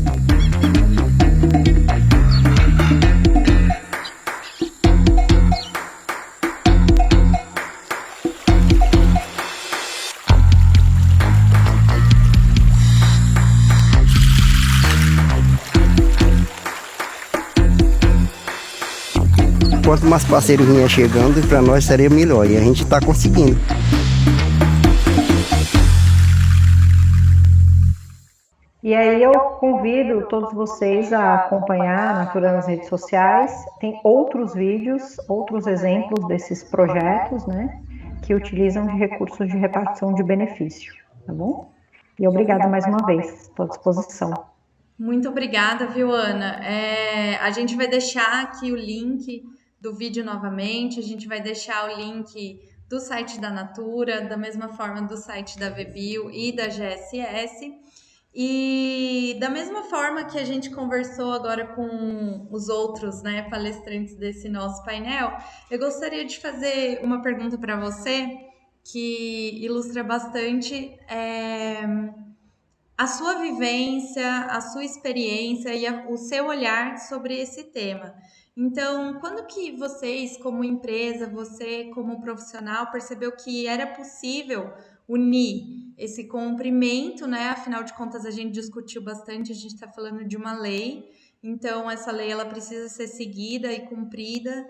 Quanto mais parceiros vinha chegando, para nós seria melhor. E a gente está conseguindo. E aí eu convido todos vocês a acompanhar a Natura nas redes sociais. Tem outros vídeos, outros exemplos desses projetos, né, que utilizam de recursos de repartição de benefício, tá bom? E obrigada mais uma vez, estou à disposição. Muito obrigada, viu, Ana? A gente vai deixar aqui o link do vídeo novamente, a gente vai deixar o link do site da Natura, da mesma forma do site da VBio e da GSS. E da mesma forma que a gente conversou agora com os outros, né, palestrantes desse nosso painel, eu gostaria de fazer uma pergunta para você que ilustra bastante a sua vivência, a sua experiência e o seu olhar sobre esse tema. Então, quando que vocês, como empresa, você como profissional, percebeu que era possível unir esse cumprimento, né? Afinal de contas, a gente discutiu bastante, a gente está falando de uma lei, então essa lei ela precisa ser seguida e cumprida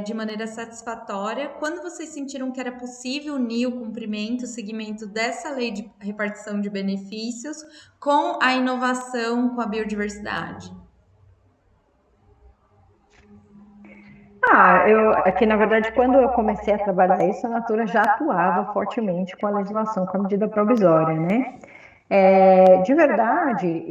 de maneira satisfatória. Quando vocês sentiram que era possível unir o cumprimento, o seguimento dessa lei de repartição de benefícios com a inovação, com a biodiversidade? Aqui, na verdade, quando eu comecei a trabalhar isso, a Natura já atuava fortemente com a legislação, com a medida provisória, né? De verdade,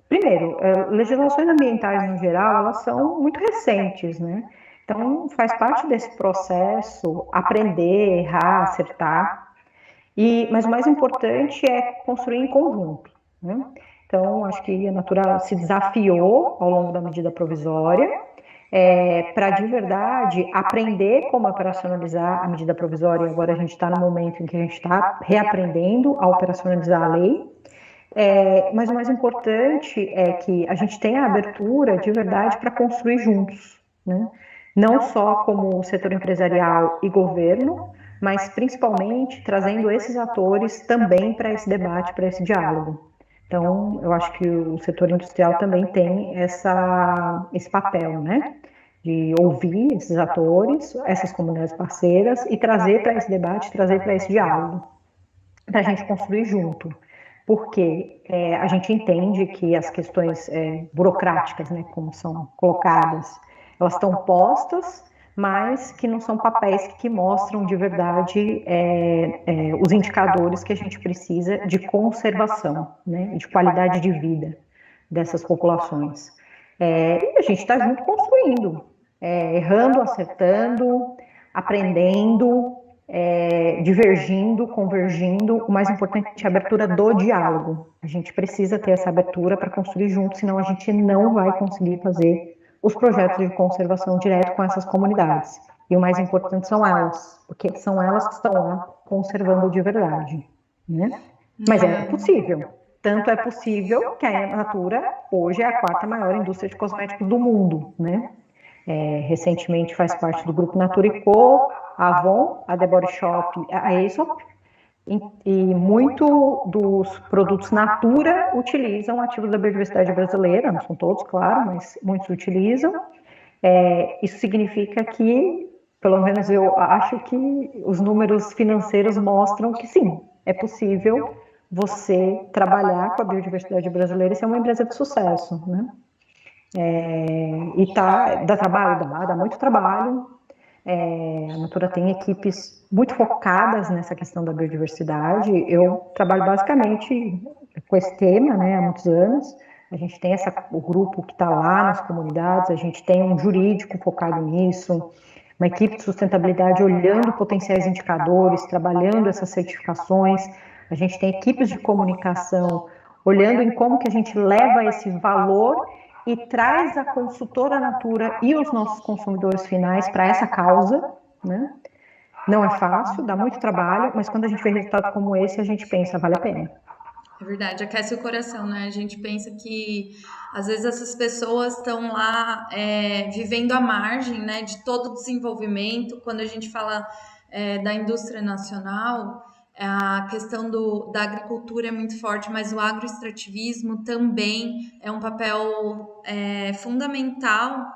primeiro, legislações ambientais no geral, elas são muito recentes, né? Então, faz parte desse processo aprender, errar, acertar. Mas o mais importante é construir em conjunto, né? Então, acho que a Natura se desafiou ao longo da medida provisória para, de verdade, aprender como operacionalizar a medida provisória. Agora a gente está no momento em que a gente está reaprendendo a operacionalizar a lei. Mas o mais importante é que a gente tenha a abertura, de verdade, para construir juntos, né? Não só como setor empresarial e governo, mas principalmente trazendo esses atores também para esse debate, para esse diálogo. Então, eu acho que o setor industrial também tem esse papel, né? De ouvir esses atores, essas comunidades parceiras e trazer para esse debate, trazer para esse diálogo, para a gente construir junto. Porque a gente entende que as questões burocráticas, né, como são colocadas, elas estão postas, mas que não são papéis que mostram de verdade os indicadores que a gente precisa de conservação, né, de qualidade de vida dessas populações. E a gente está junto construindo, errando, acertando, aprendendo, divergindo, convergindo. O mais importante é a abertura do diálogo. A gente precisa ter essa abertura para construir junto, senão a gente não vai conseguir fazer os projetos de conservação direto com essas comunidades. E o mais importante são elas, porque são elas que estão lá conservando de verdade, né? Mas é possível. Tanto é possível que a Natura hoje é a 4ª maior indústria de cosméticos do mundo, né? Recentemente faz parte do grupo Natura & Co, a Avon, a The Body Shop, a Aesop, e muito dos produtos Natura utilizam ativos da biodiversidade brasileira, não são todos, claro, mas muitos utilizam. Isso significa que, pelo menos eu acho que os números financeiros mostram que sim, é possível você trabalhar com a biodiversidade brasileira e ser uma empresa de sucesso, né? Dá muito trabalho. A Natura tem equipes muito focadas nessa questão da biodiversidade. Eu trabalho basicamente com esse tema, né, há muitos anos. A gente tem o grupo que está lá nas comunidades, a gente tem um jurídico focado nisso, uma equipe de sustentabilidade olhando potenciais indicadores, trabalhando essas certificações. A gente tem equipes de comunicação olhando em como que a gente leva esse valor e traz a consultora Natura e os nossos consumidores finais para essa causa, né? Não é fácil, dá muito trabalho, mas quando a gente vê resultados como esse, a gente pensa, vale a pena. É verdade, aquece o coração, né? A gente pensa que às vezes essas pessoas estão lá vivendo à margem, né, de todo o desenvolvimento. Quando a gente fala da indústria nacional, a questão da agricultura é muito forte, mas o agroextrativismo também é um papel fundamental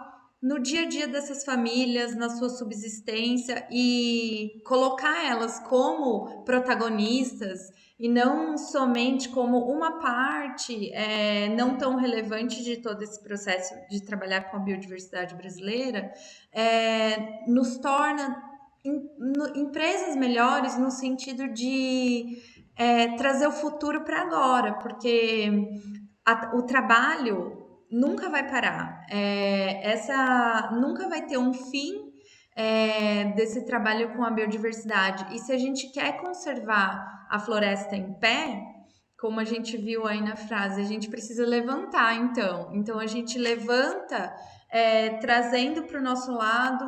no dia a dia dessas famílias, na sua subsistência e colocar elas como protagonistas e não somente como uma parte não tão relevante de todo esse processo de trabalhar com a biodiversidade brasileira, nos torna empresas melhores no sentido de trazer o futuro para agora, porque o trabalho nunca vai parar, nunca vai ter um fim desse trabalho com a biodiversidade. E se a gente quer conservar a floresta em pé, como a gente viu aí na frase, a gente precisa levantar, então. Então, a gente levanta trazendo para o nosso lado,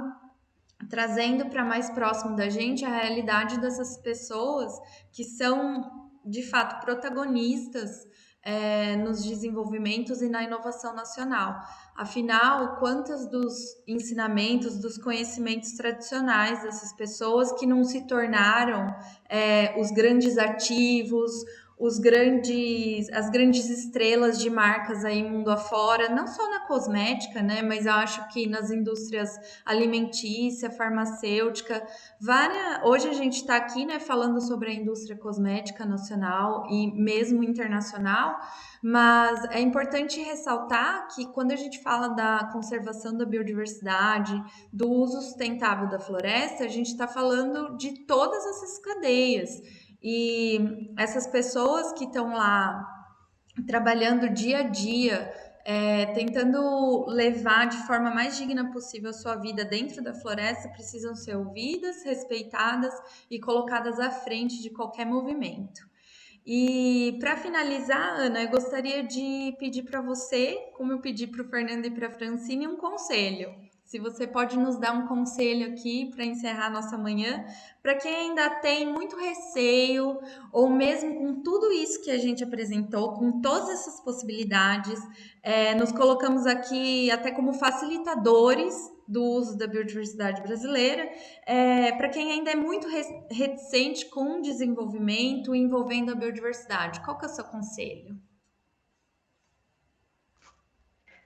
trazendo para mais próximo da gente a realidade dessas pessoas que são, de fato, protagonistas nos desenvolvimentos e na inovação nacional. Afinal, quantos dos ensinamentos, dos conhecimentos tradicionais dessas pessoas que não se tornaram os grandes ativos, as grandes estrelas de marcas aí mundo afora, não só na cosmética, né, mas eu acho que nas indústrias alimentícia, farmacêutica, hoje a gente está aqui, né, falando sobre a indústria cosmética nacional e mesmo internacional, mas é importante ressaltar que quando a gente fala da conservação da biodiversidade, do uso sustentável da floresta, a gente está falando de todas essas cadeias. E essas pessoas que estão lá trabalhando dia a dia, tentando levar de forma mais digna possível a sua vida dentro da floresta, precisam ser ouvidas, respeitadas e colocadas à frente de qualquer movimento. E para finalizar, Ana, eu gostaria de pedir para você, como eu pedi para o Fernando e para a Francine, um conselho. Se você pode nos dar um conselho aqui para encerrar nossa manhã, para quem ainda tem muito receio, ou mesmo com tudo isso que a gente apresentou, com todas essas possibilidades, nos colocamos aqui até como facilitadores do uso da biodiversidade brasileira, para quem ainda é muito reticente com o desenvolvimento envolvendo a biodiversidade. Qual que é o seu conselho?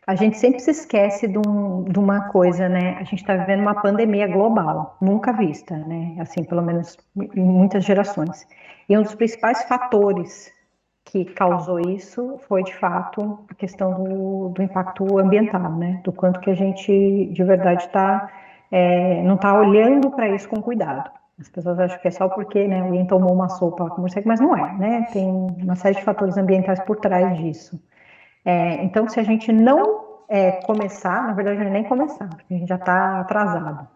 A gente sempre se esquece de uma coisa, né? A gente está vivendo uma pandemia global, nunca vista, né? Assim, pelo menos em muitas gerações. E um dos principais fatores que causou isso foi, de fato, a questão do impacto ambiental, né? Do quanto que a gente, de verdade, não está olhando para isso com cuidado. As pessoas acham que é só porque, né, alguém tomou uma sopa com morcego, mas não é, né? Tem uma série de fatores ambientais por trás disso. Então, se a gente não começar, na verdade, não é nem começar, porque a gente já está atrasado,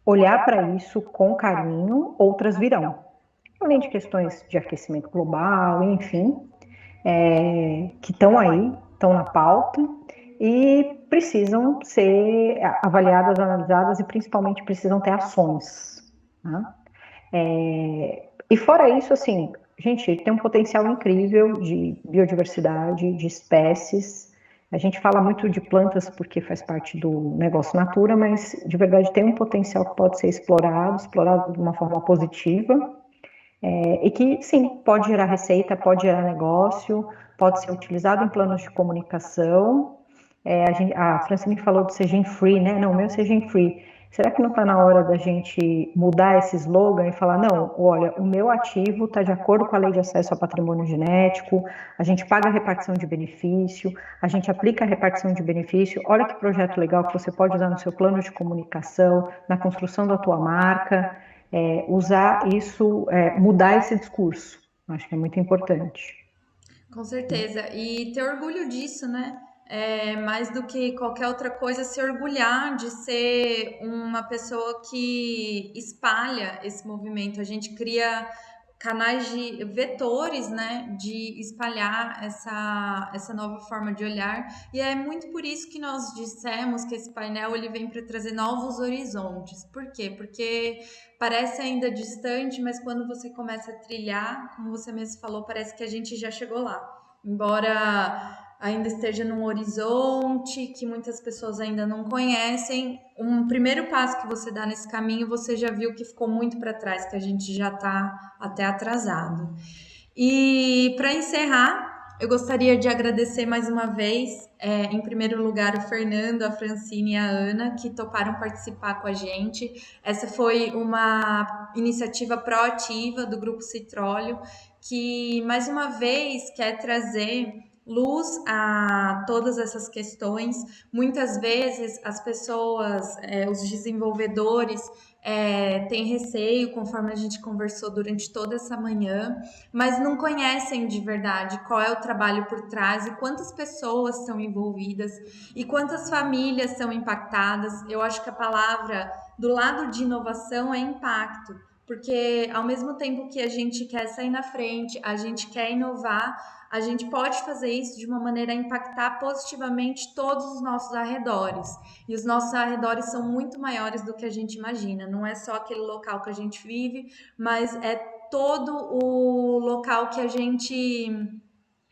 olhar para isso com carinho, outras virão. Além de questões de aquecimento global, enfim, que estão aí, estão na pauta e precisam ser avaliadas, analisadas e principalmente precisam ter ações. Tá? E fora isso, assim, gente, tem um potencial incrível de biodiversidade, de espécies. A gente fala muito de plantas porque faz parte do negócio Natura, mas de verdade tem um potencial que pode ser explorado de uma forma positiva, e que, sim, pode gerar receita, pode gerar negócio, pode ser utilizado em planos de comunicação. A Francine falou do Sejam Free, né? Não, o meu Sejam Free. Será que não está na hora da gente mudar esse slogan e falar, não, olha, o meu ativo está de acordo com a Lei de Acesso ao Patrimônio Genético, a gente paga a repartição de benefício, a gente aplica a repartição de benefício, olha que projeto legal que você pode usar no seu plano de comunicação, na construção da tua marca, usar isso, mudar esse discurso. Acho que é muito importante. Com certeza. E ter orgulho disso, né? Mais do que qualquer outra coisa, se orgulhar de ser uma pessoa que espalha esse movimento. A gente cria canais de vetores, né, de espalhar essa nova forma de olhar. E é muito por isso que nós dissemos que esse painel ele vem para trazer novos horizontes. Por quê? Porque parece ainda distante, mas quando você começa a trilhar, como você mesmo falou, parece que a gente já chegou lá. Embora ainda esteja num horizonte que muitas pessoas ainda não conhecem, um primeiro passo que você dá nesse caminho, você já viu que ficou muito para trás, que a gente já está até atrasado. E para encerrar, eu gostaria de agradecer mais uma vez, em primeiro lugar, o Fernando, a Francine e a Ana, que toparam participar com a gente. Essa foi uma iniciativa proativa do Grupo Citróleo, que mais uma vez quer trazer luz a todas essas questões. Muitas vezes as pessoas, os desenvolvedores, têm receio, conforme a gente conversou durante toda essa manhã, mas não conhecem de verdade qual é o trabalho por trás e quantas pessoas estão envolvidas e quantas famílias são impactadas. Eu acho que a palavra do lado de inovação é impacto, porque ao mesmo tempo que a gente quer sair na frente, a gente quer inovar, a gente pode fazer isso de uma maneira a impactar positivamente todos os nossos arredores. E os nossos arredores são muito maiores do que a gente imagina. Não é só aquele local que a gente vive, mas é todo o local que a gente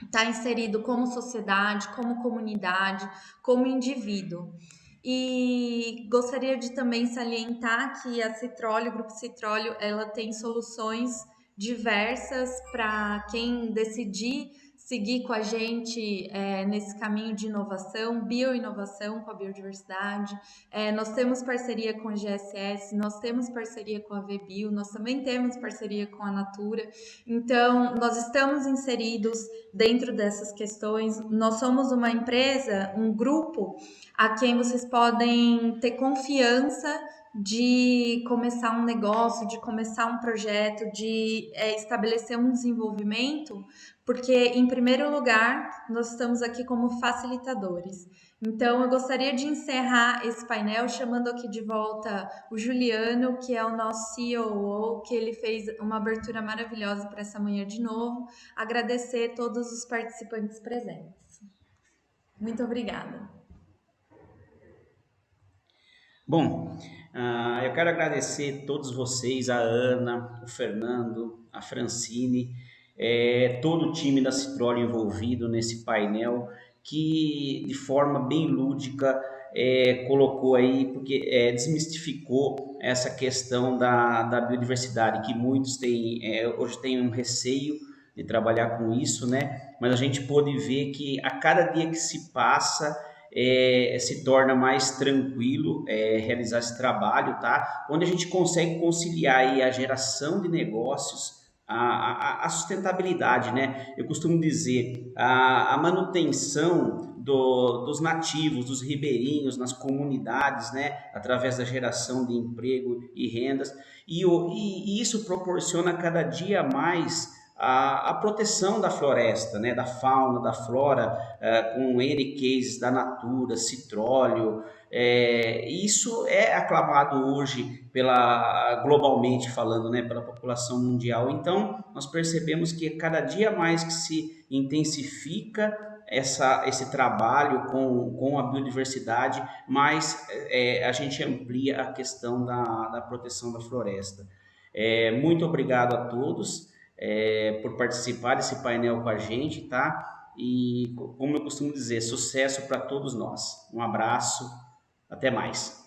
está inserido como sociedade, como comunidade, como indivíduo. E gostaria de também salientar que a Citróleo, o Grupo Citróleo, ela tem soluções diversas para quem decidir seguir com a gente nesse caminho de inovação, bioinovação com a biodiversidade. Nós temos parceria com a GSS, nós temos parceria com a VBio, nós também temos parceria com a Natura. Então, nós estamos inseridos dentro dessas questões. Nós somos uma empresa, um grupo a quem vocês podem ter confiança de começar um negócio, de começar um projeto, de estabelecer um desenvolvimento, porque, em primeiro lugar, nós estamos aqui como facilitadores. Então, eu gostaria de encerrar esse painel chamando aqui de volta o Juliano, que é o nosso COO, que ele fez uma abertura maravilhosa para essa manhã de novo. Agradecer a todos os participantes presentes. Muito obrigada. Bom, eu quero agradecer a todos vocês, a Ana, o Fernando, a Francine, todo o time da Citróleo envolvido nesse painel, que de forma bem lúdica colocou aí, porque desmistificou essa questão da biodiversidade, que muitos têm, hoje têm um receio de trabalhar com isso, né? Mas a gente pôde ver que a cada dia que se passa, se torna mais tranquilo realizar esse trabalho, tá? Onde a gente consegue conciliar aí a geração de negócios, a sustentabilidade, né? Eu costumo dizer, a manutenção dos nativos, dos ribeirinhos nas comunidades, né? Através da geração de emprego e rendas, e isso proporciona cada dia mais a proteção da floresta, né, da fauna, da flora, com N cases da Natura, Citróleo. Isso é aclamado hoje globalmente falando, né, pela população mundial. Então, nós percebemos que cada dia mais que se intensifica esse trabalho com a biodiversidade, mais a gente amplia a questão da proteção da floresta. Muito obrigado a todos por participar desse painel com a gente, tá? E, como eu costumo dizer, sucesso para todos nós. Um abraço, até mais.